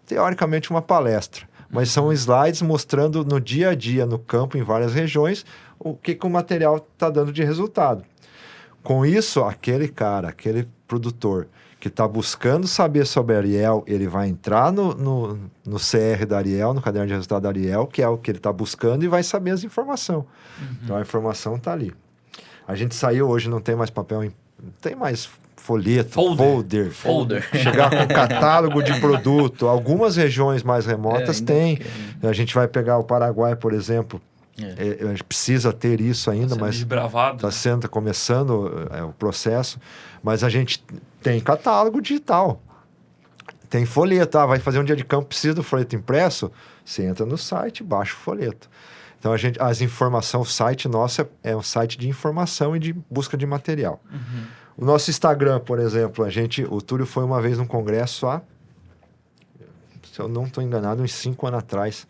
teoricamente, uma palestra. Mas são slides mostrando no dia a dia, no campo, em várias regiões, o que o material está dando de resultado. Com isso, aquele produtor que está buscando saber sobre a Ariel, ele vai entrar no CR da Ariel, no caderno de resultado da Ariel, que é o que ele está buscando, e vai saber as informações. Então, a informação está ali. A gente saiu hoje, não tem mais papel, não tem mais folheto, folder. Chegar com catálogo de produto. Algumas regiões mais remotas tem. A gente vai pegar o Paraguai, por exemplo. A gente precisa ter isso ainda, mas está começando o processo. Mas a gente tem catálogo digital. Tem folheto. Vai fazer um dia de campo, precisa do folheto impresso? Você entra no site, baixa o folheto. Então, as informações, o site nosso é um site de informação e de busca de material. O nosso Instagram, por exemplo, o Túlio foi uma vez num congresso se eu não estou enganado, uns 5 anos atrás.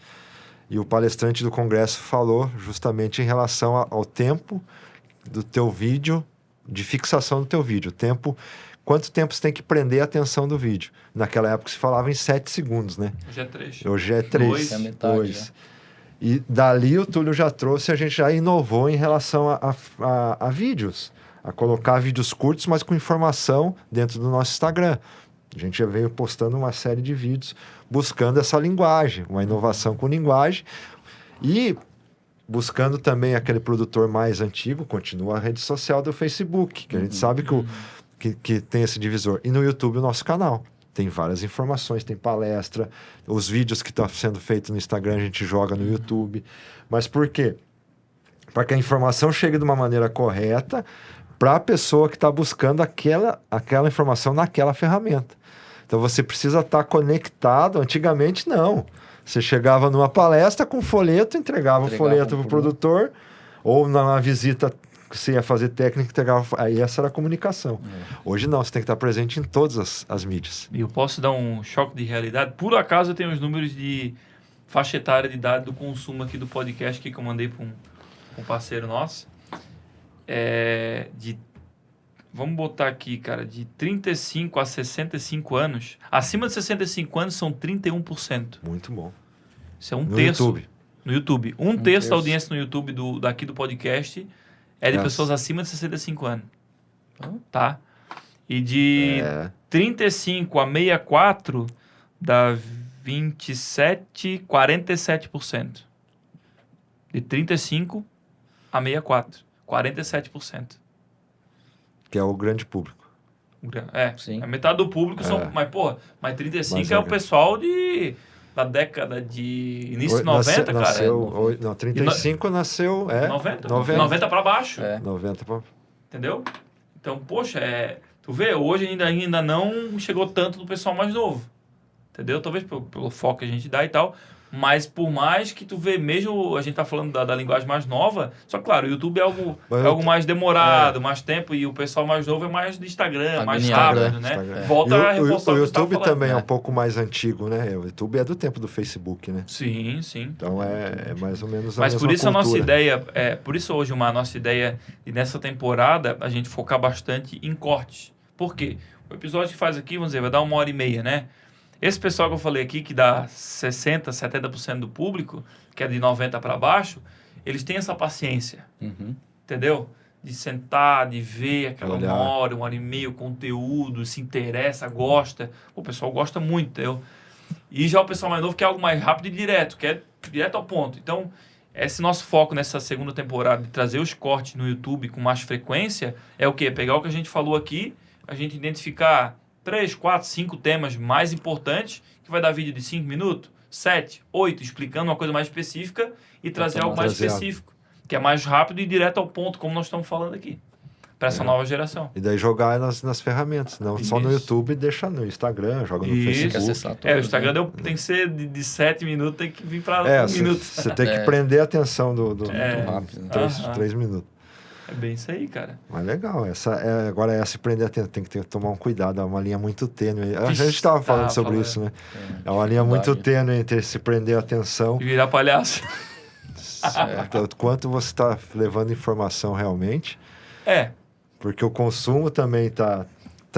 E o palestrante do congresso falou justamente em relação ao tempo do teu vídeo, de fixação do teu vídeo. Quanto tempo você tem que prender a atenção do vídeo. Naquela época se falava em 7 segundos, né? Hoje é 3. Hoje é 3. 2. É metade, 2. E dali o Túlio já trouxe, a gente já inovou em relação a vídeos. A colocar vídeos curtos, mas com informação dentro do nosso Instagram. A gente já veio postando uma série de vídeos buscando essa linguagem, uma inovação com linguagem. E buscando também aquele produtor mais antigo, continua a rede social do Facebook, que a gente sabe que tem esse divisor. E no YouTube, o nosso canal. Tem várias informações, tem palestra, os vídeos que estão sendo feitos no Instagram a gente joga no YouTube. Mas por quê? Para que a informação chegue de uma maneira correta para a pessoa que está buscando aquela informação naquela ferramenta. Então, você precisa estar conectado. Antigamente, não. Você chegava numa palestra com folheto, entregava o folheto para o produtor, ou numa visita que você ia fazer técnica, entregava. Aí essa era a comunicação. Hoje não, você tem que estar presente em todas as mídias. E eu posso dar um choque de realidade? Por acaso eu tenho os números de faixa etária de idade do consumo aqui do podcast que eu mandei para um parceiro nosso. Vamos botar aqui, cara, de 35 a 65 anos. Acima de 65 anos são 31%. Muito bom. Isso é um No terço. YouTube. No YouTube. Um terço da audiência no YouTube daqui do podcast é de pessoas acima de 65 anos. Tá? E de 35 a 64 dá 47%. De 35 a 64. 47%. Que é o grande público. Sim. A metade do público são... Mas 35% Mas é o pessoal da década de... Início de 90, cara. Nasceu... Não, 35 nasceu... 90. 90. 90 para baixo. 90 pra... Entendeu? Então, poxa, tu vê, hoje ainda não chegou tanto do pessoal mais novo. Entendeu? Talvez pelo foco que a gente dá e tal. Mas por mais que tu vê, mesmo a gente tá falando da linguagem mais nova, só claro, o YouTube é algo mais demorado, mais tempo, e o pessoal mais novo é mais do Instagram, mais rápido, né? Instagram. Volta a reforçar o que YouTube falando, também é né? um pouco mais antigo, né? O YouTube é do tempo do Facebook, né? Sim. Então é mais ou menos a Mas mesma por isso a nossa cultura. ideia, por isso hoje a nossa ideia, e nessa temporada, a gente focar bastante em cortes. Por quê? O episódio que faz aqui, vamos dizer, vai dar 1h30, né? Esse pessoal que eu falei aqui, que dá 60%, 70% do público, que é de 90 para baixo, eles têm essa paciência, entendeu? De sentar, de ver aquela 1h30, o conteúdo, se interessa, gosta. O pessoal gosta muito, entendeu? E já o pessoal mais novo quer algo mais rápido e direto, quer direto ao ponto. Então, esse nosso foco nessa segunda temporada de trazer os cortes no YouTube com mais frequência é o quê? Pegar o que a gente falou aqui, a gente identificar 3, 4, 5 temas mais importantes, que vai dar vídeo de 5 minutos, 7, 8, explicando uma coisa mais específica e trazer algo mais específico, que é mais rápido e direto ao ponto, como nós estamos falando aqui, para essa nova geração. E daí jogar nas ferramentas, não só no YouTube, deixa no Instagram, joga no Facebook. O Instagram tem que ser de 7 minutos, tem que vir para 1 minuto. Você tem que prender a atenção do rápido, 3 minutos. É bem isso aí, cara. Mas legal, agora essa prender atenção, tem que tomar um cuidado, é uma linha muito tênue. A gente estava falando sobre isso, né? É uma linha muito tênue entre se prender a atenção e virar palhaço. Quanto você está levando informação realmente. Porque o consumo também tá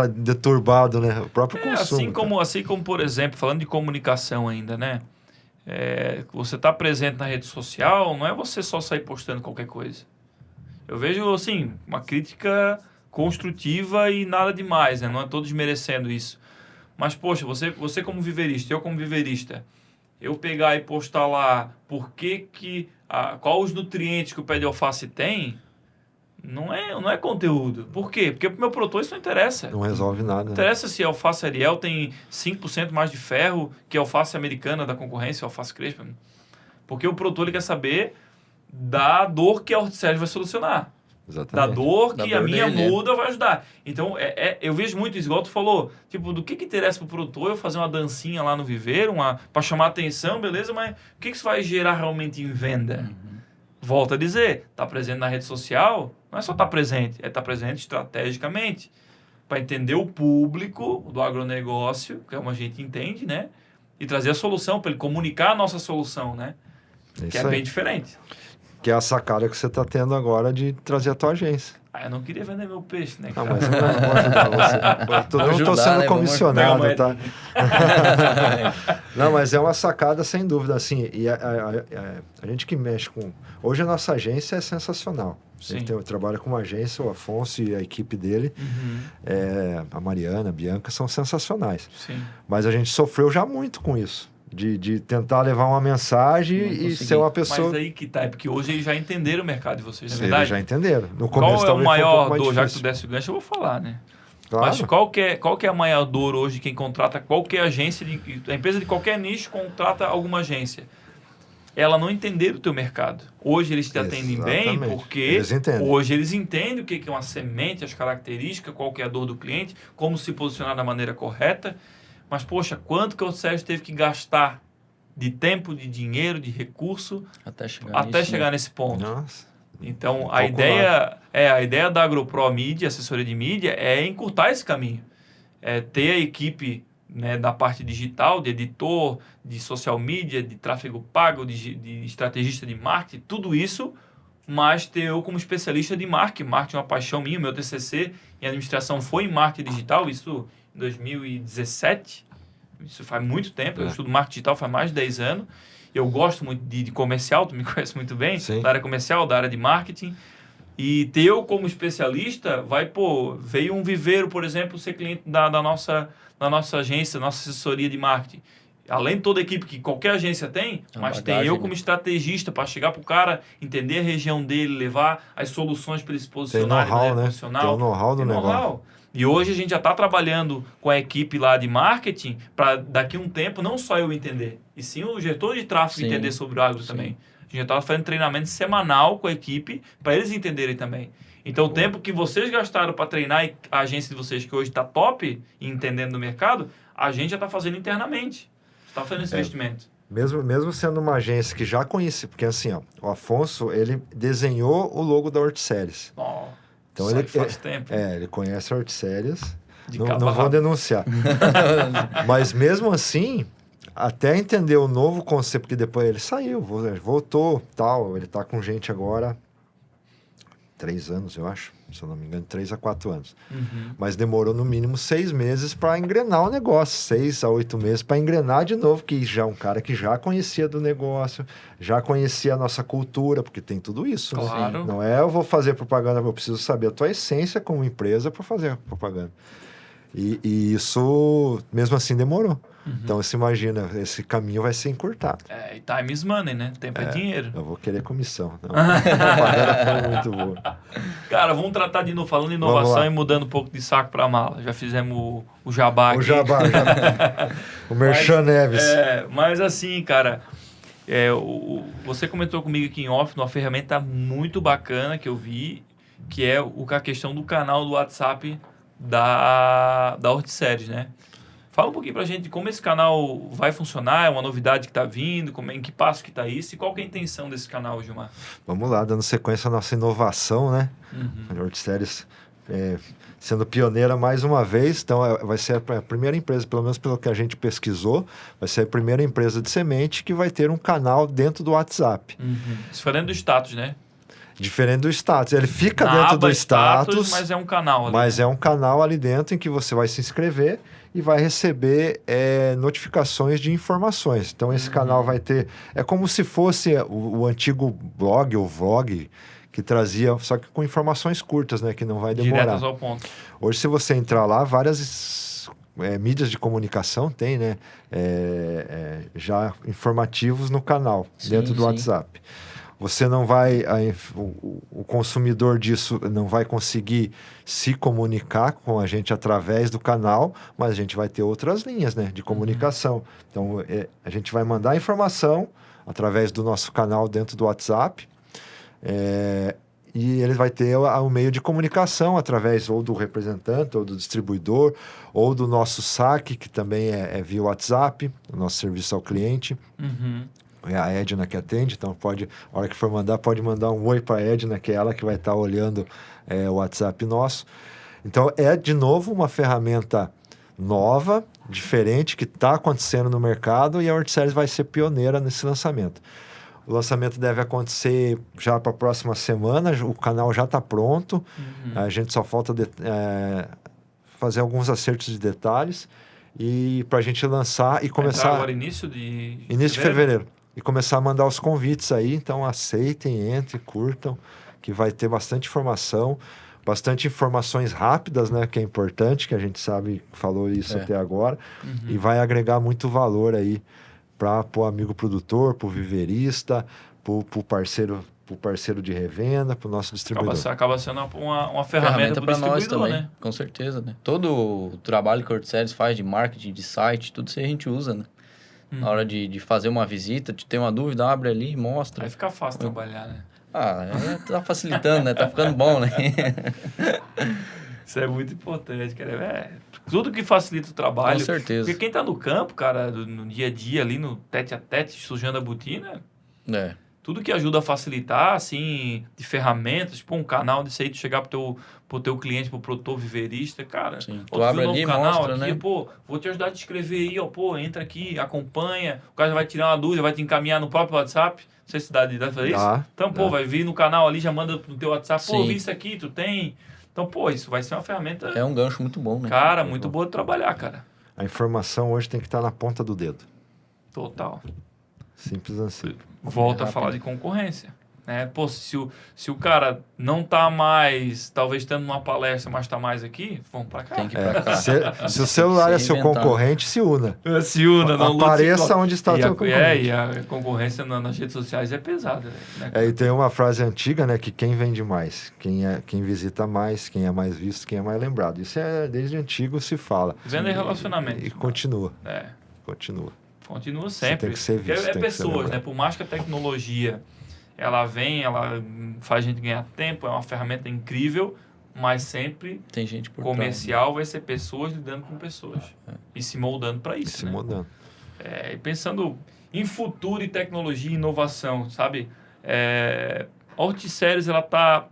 deturbado, né? O próprio consumo. Assim como, por exemplo, falando de comunicação ainda, né? Você está presente na rede social, não é você só sair postando qualquer coisa. Eu vejo, assim, uma crítica construtiva e nada demais, né? Não estou desmerecendo isso. Mas, poxa, você como viverista, eu como viverista, eu pegar e postar lá qual os nutrientes que o pé de alface tem, não é conteúdo. Por quê? Porque pro meu produtor isso não interessa. Não resolve nada. Não interessa se a alface Ariel tem 5% mais de ferro que a alface americana da concorrência, a alface crespa. Porque o produtor ele quer saber da dor que a hortisseria vai solucionar. Exatamente. Da dor que a minha muda vai ajudar. Então, eu vejo muito isso, igual tu falou, tipo, do que interessa pro produtor eu fazer uma dancinha lá no viveiro, para chamar atenção, beleza, mas o que isso vai gerar realmente em venda? Volto a dizer, tá presente na rede social, não é só estar presente, é estar presente estrategicamente, para entender o público do agronegócio, que é como a gente entende, né? E trazer a solução, para ele comunicar a nossa solução, né? Que é bem diferente. Que é a sacada que você está tendo agora de trazer a tua agência. Eu não queria vender meu peixe, né, cara? Não, mas eu vou ajudar você. Eu não estou sendo comissionado, tá? Não, mas é uma sacada sem dúvida, assim. E a gente que mexe com... Hoje a nossa agência é sensacional. Sim. Eu trabalho com uma agência, o Afonso e a equipe dele, a Mariana, a Bianca, são sensacionais. Sim. Mas a gente sofreu já muito com isso. De tentar levar uma mensagem e ser uma pessoa... Mas aí que tá, é porque hoje eles já entenderam o mercado de vocês, na Sim, verdade. Eles já entenderam. No começo, qual é o maior dor, difícil. já que tu desse o gancho, eu vou falar, né? Claro. Mas qual que é a maior dor hoje de quem contrata qualquer agência, a empresa de qualquer nicho contrata alguma agência? Ela não entender o teu mercado. Hoje eles te atendem bem porque hoje eles entendem o que é uma semente, as características, qual que é a dor do cliente, como se posicionar da maneira correta. Mas, poxa, quanto que o Sérgio teve que gastar de tempo, de dinheiro, de recurso até chegar nesse ponto? Nossa. Então, a ideia da AgroPro Mídia, assessoria de mídia, é encurtar esse caminho. É ter a equipe, né, da parte digital, de editor, de social media, de tráfego pago, de estrategista de marketing, tudo isso, mas ter eu como especialista de marketing. Marketing é uma paixão minha, meu TCC em administração foi em marketing digital, isso em 2017. Isso faz muito tempo, eu estudo marketing digital faz mais de 10 anos. Eu gosto muito de comercial, tu me conhece muito bem, da área comercial, da área de marketing. E ter eu como especialista, veio um viveiro, por exemplo, ser cliente da nossa agência, nossa assessoria de marketing. além de toda a equipe que qualquer agência tem, mas tem eu como estrategista para chegar pro cara, entender a região dele, levar as soluções para ele se posicionar de maneira profissional. Tem o know-how do negócio. E hoje a gente já está trabalhando com a equipe lá de marketing para daqui a um tempo não só eu entender, e sim o gestor de tráfego entender sobre o agro também. A gente já está fazendo treinamento semanal com a equipe para eles entenderem também. Então o tempo que vocês gastaram para treinar a agência de vocês, que hoje está top e entendendo do mercado, a gente já está fazendo internamente. Está fazendo esse investimento. Mesmo sendo uma agência que já conhece, porque assim, ó, o Afonso, ele desenhou o logo da Horticeres. Então ele faz tempo. Ele conhece a Horticeres. Não vou denunciar. Mas mesmo assim, até entender o novo conceito, que depois ele saiu, voltou, tal, ele tá com gente agora 3 anos, eu acho, se eu não me engano, 3 a 4 anos. Mas demorou no mínimo 6 meses para engrenar o negócio, 6 a 8 meses para engrenar de novo, que já é um cara que já conhecia do negócio, já conhecia a nossa cultura, porque tem tudo isso. Claro. Né? Não é eu vou fazer propaganda, eu preciso saber a tua essência como empresa para fazer propaganda. E isso, mesmo assim, demorou. Então, você imagina, esse caminho vai ser encurtado. E time is money, né? Tempo é dinheiro. Eu vou querer comissão. A propaganda foi muito boa. Cara, vamos tratar de novo, falando em inovação e mudando um pouco de saco para mala. Já fizemos o jabá aqui. O jabá. O Merchan Neves. Mas assim, cara, você comentou comigo aqui em off, numa ferramenta muito bacana que eu vi, que é a questão do canal do WhatsApp da Horticeres, né? Fala um pouquinho pra gente de como esse canal vai funcionar, é uma novidade que tá vindo, em que passo que tá isso e qual que é a intenção desse canal, Gilmar? Vamos lá, dando sequência à nossa inovação, né? A Horticeres sendo pioneira mais uma vez, então vai ser a primeira empresa, pelo menos pelo que a gente pesquisou, vai ser a primeira empresa de semente que vai ter um canal dentro do WhatsApp. Diferente do status, né? Diferente do status. Ele fica dentro do status, mas é um canal ali. Mas é um canal ali dentro em que você vai se inscrever e vai receber notificações de informações. Então, esse canal vai ter... É como se fosse o antigo blog ou vlog que trazia, só que com informações curtas, né? Que não vai demorar. Diretas ao ponto. Hoje, se você entrar lá, várias mídias de comunicação tem, né? Já informativos no canal, dentro do WhatsApp. Você não vai... O consumidor disso não vai conseguir se comunicar com a gente através do canal, mas a gente vai ter outras linhas, né, de comunicação. Então, a gente vai mandar informação através do nosso canal dentro do WhatsApp e ele vai ter o meio de comunicação através ou do representante, ou do distribuidor, ou do nosso saque, que também é via WhatsApp, o nosso serviço ao cliente. É a Edna que atende, então a hora que for mandar, pode mandar um oi para a Edna, que é ela que vai estar olhando o WhatsApp nosso. Então, de novo uma ferramenta nova, diferente, que está acontecendo no mercado e a Horticeres vai ser pioneira nesse lançamento. O lançamento deve acontecer já para a próxima semana, o canal já está pronto, a gente só falta fazer alguns acertos de detalhes e para a gente lançar e começar... agora início de fevereiro. E começar a mandar os convites aí, então aceitem, entrem, curtam, que vai ter bastante informações rápidas, né, que é importante, que a gente sabe, falou isso até agora, e vai agregar muito valor aí para o amigo produtor, para o viverista, para o parceiro de revenda, para o nosso distribuidor. Acaba sendo uma ferramenta para nós também, né? Com certeza, né? Todo o trabalho que a Horticeres faz de marketing, de site, tudo isso a gente usa, né? Na hora de fazer uma visita, de ter uma dúvida, abre ali e mostra. Aí fica fácil trabalhar, né? Tá facilitando, né? Tá ficando bom, né? Isso é muito importante, cara. Tudo que facilita o trabalho. Com certeza. Porque quem tá no campo, cara, no dia a dia, ali no tete a tete, sujando a botina... Tudo que ajuda a facilitar, assim, de ferramentas, um canal desse aí, de chegar pro teu cliente, pro produtor viverista, cara. Sim. Tu abre ali, mostra, aqui, né? Vou te ajudar a te escrever aí, entra aqui, acompanha, o cara já vai tirar uma dúvida, vai te encaminhar no próprio WhatsApp. Não sei se dá de fazer isso. Então, vai vir no canal ali, já manda no teu WhatsApp, vi isso aqui, tu tem... Então, isso vai ser uma ferramenta... É um gancho muito bom, né? Cara, muito boa de trabalhar, cara. A informação hoje tem que estar na ponta do dedo. Total. Simples assim. Volta a falar de concorrência. Né? Pô, se o cara não tá mais, talvez tendo uma palestra, mas tá mais aqui, vamos pra cá. Tem que ir pra cá. Se o celular é seu reinventar. concorrente, se una. Se una, não lute Apareça igual. onde está o seu concorrente. E a concorrência nas redes sociais é pesada. Né? E tem uma frase antiga, né? Que quem vende mais, quem visita mais, quem é mais visto, quem é mais lembrado. Isso desde antigo se fala. Venda e relacionamento. E continua. Continua Você sempre. tem que ser visto. É tem que ser pessoas, né? lembrado. Por mais que a tecnologia ela faz a gente ganhar tempo, é uma ferramenta incrível, mas sempre Tem gente por comercial vai ser pessoas lidando com pessoas. E se moldando para isso. Se né? mudando. E pensando em futuro e tecnologia e inovação, sabe? A Horticeres, ela tá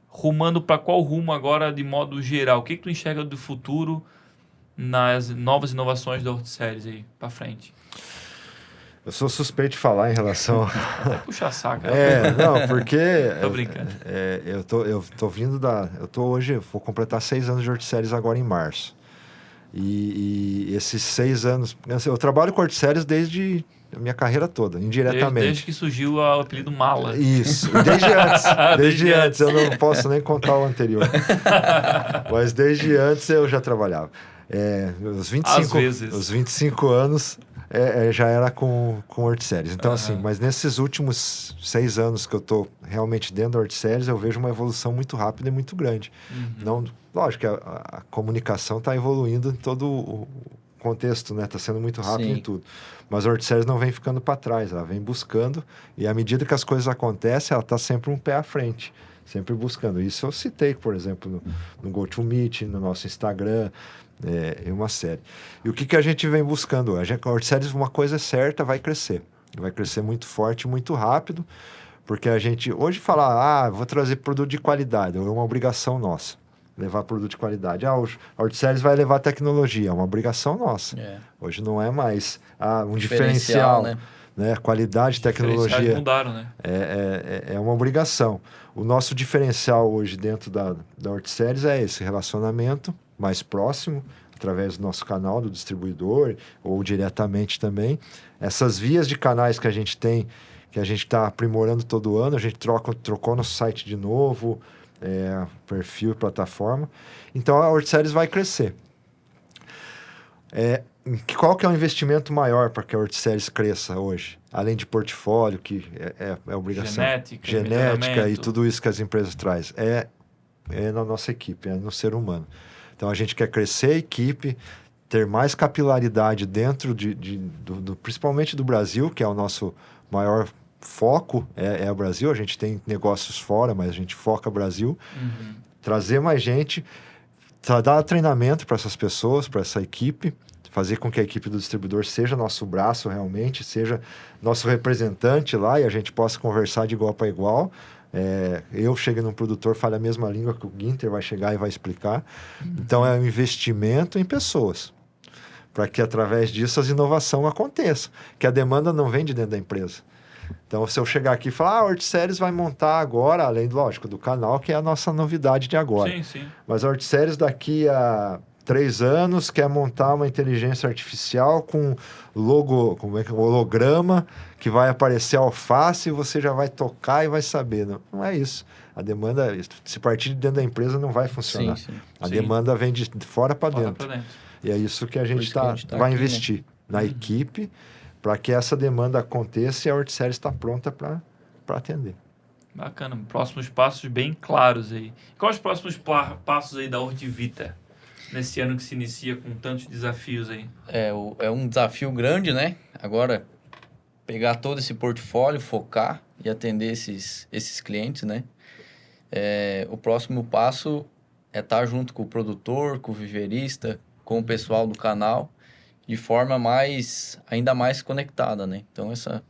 rumando para qual rumo agora de modo geral? O que tu enxerga do futuro nas novas inovações da Horticeres aí para frente? Eu sou suspeito de falar em relação... Até puxar saco. Não, porque... Tô brincando. Eu tô vindo hoje, vou completar 6 anos de Horticeres agora em março. E esses 6 anos... Eu trabalho com Horticeres desde a minha carreira toda, indiretamente. Desde que surgiu o apelido Mala. Isso, desde antes. Desde antes, eu não posso nem contar o anterior. Mas desde antes eu já trabalhava. Os 25 anos já era com Horticeres. Então, assim, mas nesses últimos 6 anos que eu estou realmente dentro da Horticeres, eu vejo uma evolução muito rápida e muito grande. Não, lógico que a comunicação está evoluindo em todo o contexto, né? Está sendo muito rápido em tudo. Mas a Horticeres não vem ficando para trás, ela vem buscando, e à medida que as coisas acontecem, ela está sempre um pé à frente, sempre buscando. Isso eu citei, por exemplo, no GoToMeet, no nosso Instagram, em uma série. E o que a gente vem buscando? A Horticeres, uma coisa é certa, vai crescer muito forte, muito rápido, porque a gente, hoje falar, vou trazer produto de qualidade, é uma obrigação nossa. Levar produto de qualidade. A Horticeres vai levar tecnologia, é uma obrigação nossa. Hoje não é mais um diferencial, né? Qualidade, tecnologia. Mudaram, né? É uma obrigação. O nosso diferencial hoje dentro da Horticeres é esse relacionamento mais próximo, através do nosso canal, do distribuidor, ou diretamente também. Essas vias de canais que a gente tem, que a gente está aprimorando todo ano, a gente trocou nosso site de novo, perfil e plataforma. Então a Horticeres vai crescer. Qual que é o investimento maior para que a Horticeres cresça hoje? Além de portfólio, que é obrigação. Genética e tudo isso que as empresas trazem. É na nossa equipe, é no ser humano. Então a gente quer crescer a equipe, ter mais capilaridade dentro principalmente do Brasil, que é o nosso maior foco, é o Brasil. A gente tem negócios fora, mas a gente foca no Brasil. Trazer mais gente, dar treinamento para essas pessoas, para essa equipe, fazer com que a equipe do distribuidor seja nosso braço realmente, seja nosso representante lá e a gente possa conversar de igual para igual. Eu chego num produtor, falo a mesma língua que o Ginter vai chegar e vai explicar. Então é um investimento em pessoas, para que através disso as inovações aconteçam, que a demanda não vem de dentro da empresa. Então, se eu chegar aqui e falar, a Horticeres vai montar agora, além, lógico, do canal, que é a nossa novidade de agora. Sim. Mas a Horticeres daqui a 3 anos quer montar uma inteligência artificial com holograma, que vai aparecer a alface e você já vai tocar e vai saber. Não é isso. A demanda, se partir de dentro da empresa, não vai funcionar. A demanda vem de fora para dentro. E é isso que a gente vai investir na equipe, para que essa demanda aconteça e a Horticeres está pronta para atender. Bacana. Próximos passos bem claros aí. Quais os próximos passos aí da Hortivita, nesse ano que se inicia com tantos desafios aí? É um desafio grande, né? Agora, pegar todo esse portfólio, focar e atender esses clientes, né? O próximo passo é estar junto com o produtor, com o viveirista, com o pessoal do canal, de forma ainda mais conectada, né? Então, essa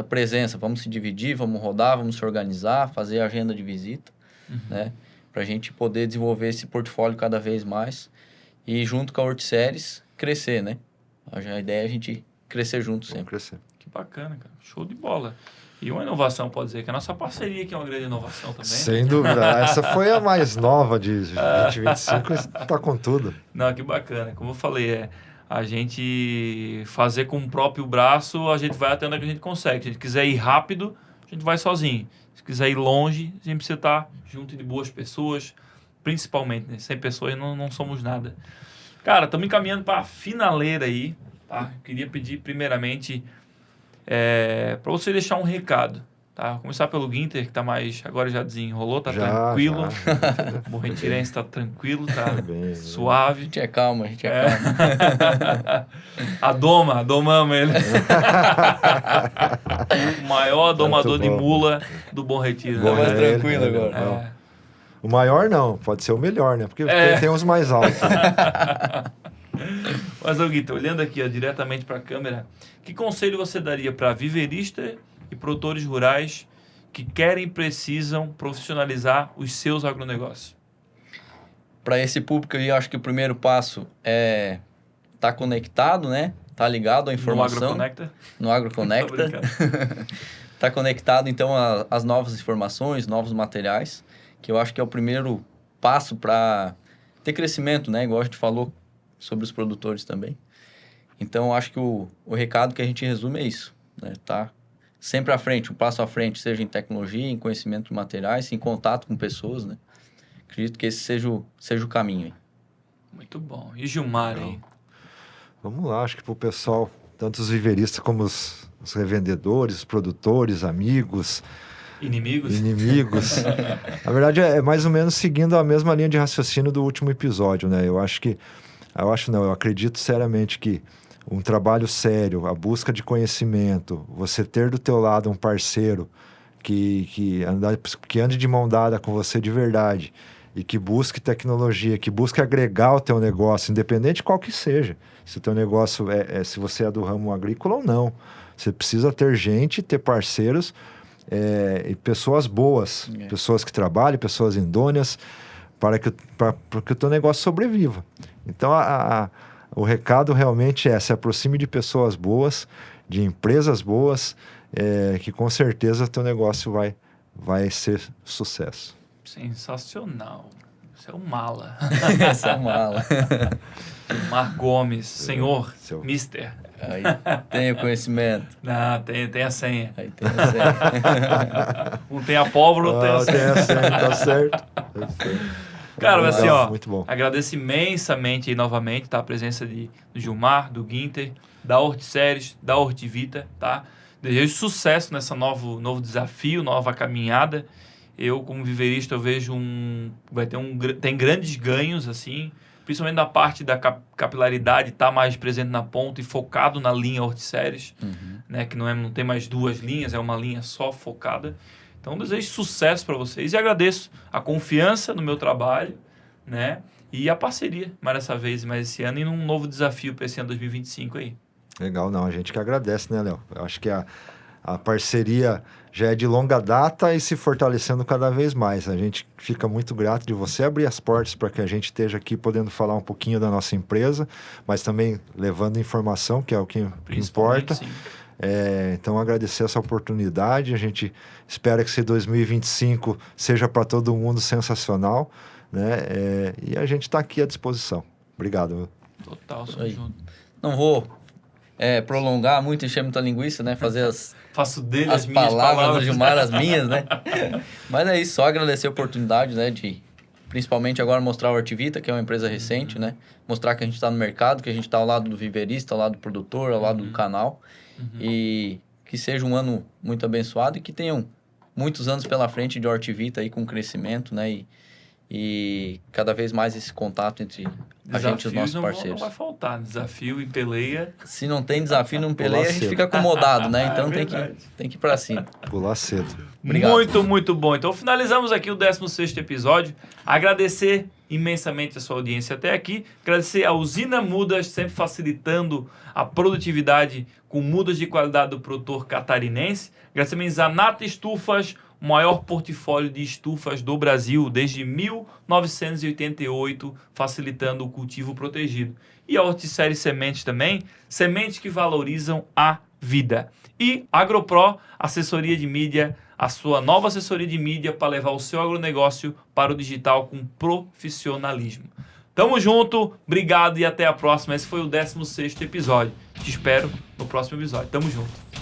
presença, vamos se dividir, vamos rodar, vamos se organizar, fazer agenda de visita, né? Para a gente poder desenvolver esse portfólio cada vez mais e, junto com a Horticeres, crescer, né? A ideia é a gente crescer junto sempre. Crescer. Que bacana, cara. Show de bola. E uma inovação, pode dizer, que a nossa parceria que é uma grande inovação também. Sem dúvida. Essa foi a mais nova de 2025, está com tudo. Não, que bacana. Como eu falei, a gente fazer com o próprio braço, a gente vai até onde a gente consegue. Se a gente quiser ir rápido, a gente vai sozinho. Se quiser ir longe, a gente precisa estar junto de boas pessoas, principalmente, né? Sem pessoas não somos nada. Cara, estamos encaminhando para a finaleira aí, tá? Eu queria pedir primeiramente para você deixar um recado, tá? Vou começar pelo Ginter, que tá mais... Agora já desenrolou, tá tranquilo. O Bom Retirense tá tranquilo, tá bem, suave. A gente é calmo, a gente é calmo. Adomamos ele. O maior domador de bom. mula do Bom Retiro. Tá mais Ele, tranquilo ele, agora. não. O maior não, pode ser o melhor, né? Porque tem os mais altos. Mas, Ginter, olhando aqui ó, diretamente para a câmera, que conselho você daria para viveristas e produtores rurais que querem e precisam profissionalizar os seus agronegócios? Para esse público aí, eu acho que o primeiro passo é estar conectado, né? Tá ligado à informação. No No AgroConecta. Tá conectado, então, às novas informações, novos materiais, que eu acho que é o primeiro passo para ter crescimento, né? Igual a gente falou sobre os produtores também. Então, eu acho que o recado que a gente resume é isso, né? Tá sempre à frente, um passo à frente, seja em tecnologia, em conhecimento de materiais, em contato com pessoas, né? Acredito que esse seja o caminho aí. Muito bom. E Gilmar aí? Vamos lá, acho que para o pessoal, tanto os viveristas como os revendedores, os produtores, amigos, inimigos. Na verdade, é mais ou menos seguindo a mesma linha de raciocínio do último episódio, né? Eu acredito seriamente que um trabalho sério, a busca de conhecimento, você ter do teu lado um parceiro que ande de mão dada com você de verdade e que busque tecnologia, que busque agregar o teu negócio, independente de qual que seja. Se o teu negócio se você é do ramo agrícola ou não. Você precisa ter gente, ter parceiros e pessoas boas, pessoas que trabalhem, pessoas idôneas, para que o teu negócio sobreviva. Então, o recado realmente se aproxime de pessoas boas, de empresas boas, que com certeza o teu negócio vai ser sucesso. Sensacional. Você é um mala. Essa é mala. Mar Gomes, senhor, Seu. mister. Aí tem o conhecimento. Não, tem a senha. Aí tem a senha. Um tem a pólvora, outro tem a senha. Tem a senha, tá certo. Cara, mas assim, ó, muito bom. agradeço imensamente aí novamente, tá? A presença do Gilmar, do Ginter, da Horticeres, da Hortivita, tá? Desejo sucesso nessa novo desafio, nova caminhada. Eu, como viverista, eu vejo tem grandes ganhos, assim, principalmente da parte da capilaridade, tá mais presente na ponta e focado na linha Horticeres, né? Que não tem mais duas linhas, é uma linha só focada. Então, desejo sucesso para vocês e agradeço a confiança no meu trabalho, né? E a parceria, mais esse ano, e num novo desafio para esse ano 2025 aí. Legal, não. A gente que agradece, né, Léo? Eu acho que a parceria já é de longa data e se fortalecendo cada vez mais. A gente fica muito grato de você abrir as portas para que a gente esteja aqui podendo falar um pouquinho da nossa empresa, mas também levando informação, que é o que importa. Sim. Então, agradecer essa oportunidade. A gente espera que esse 2025 seja para todo mundo sensacional, né? E a gente está aqui à disposição. Obrigado. Total, Aí. junto. Não vou prolongar muito, encher muita linguiça, né? Fazer Faço dele as minhas palavras do Gilmar, as minhas, né? Mas é isso, só agradecer a oportunidade, né? De, principalmente agora, mostrar o Hortivita, que é uma empresa recente, né? Mostrar que a gente está no mercado, que a gente está ao lado do viverista, ao lado do produtor, ao lado do canal. E que seja um ano muito abençoado e que tenham muitos anos pela frente de Hortivita aí com crescimento, né? E cada vez mais esse contato entre a gente e os nossos parceiros. Não vai faltar, desafio e peleia. Se não tem desafio, não peleia, a gente fica acomodado, né? Então tem que ir pra cima. Pular cedo. Obrigado. Muito, muito bom. Então finalizamos aqui o 16º episódio. Agradecer imensamente a sua audiência até aqui. Agradecer a Usina Mudas, sempre facilitando a produtividade com mudas de qualidade do produtor catarinense. Agradecer a Nata Estufas, o maior portfólio de estufas do Brasil desde 1988, facilitando o cultivo protegido. E a Horticeres Sementes também, sementes que valorizam a vida. E AgroPro, assessoria de mídia, a sua nova assessoria de mídia para levar o seu agronegócio para o digital com profissionalismo. Tamo junto, obrigado e até a próxima. Esse foi o 16º episódio. Te espero no próximo episódio. Tamo junto.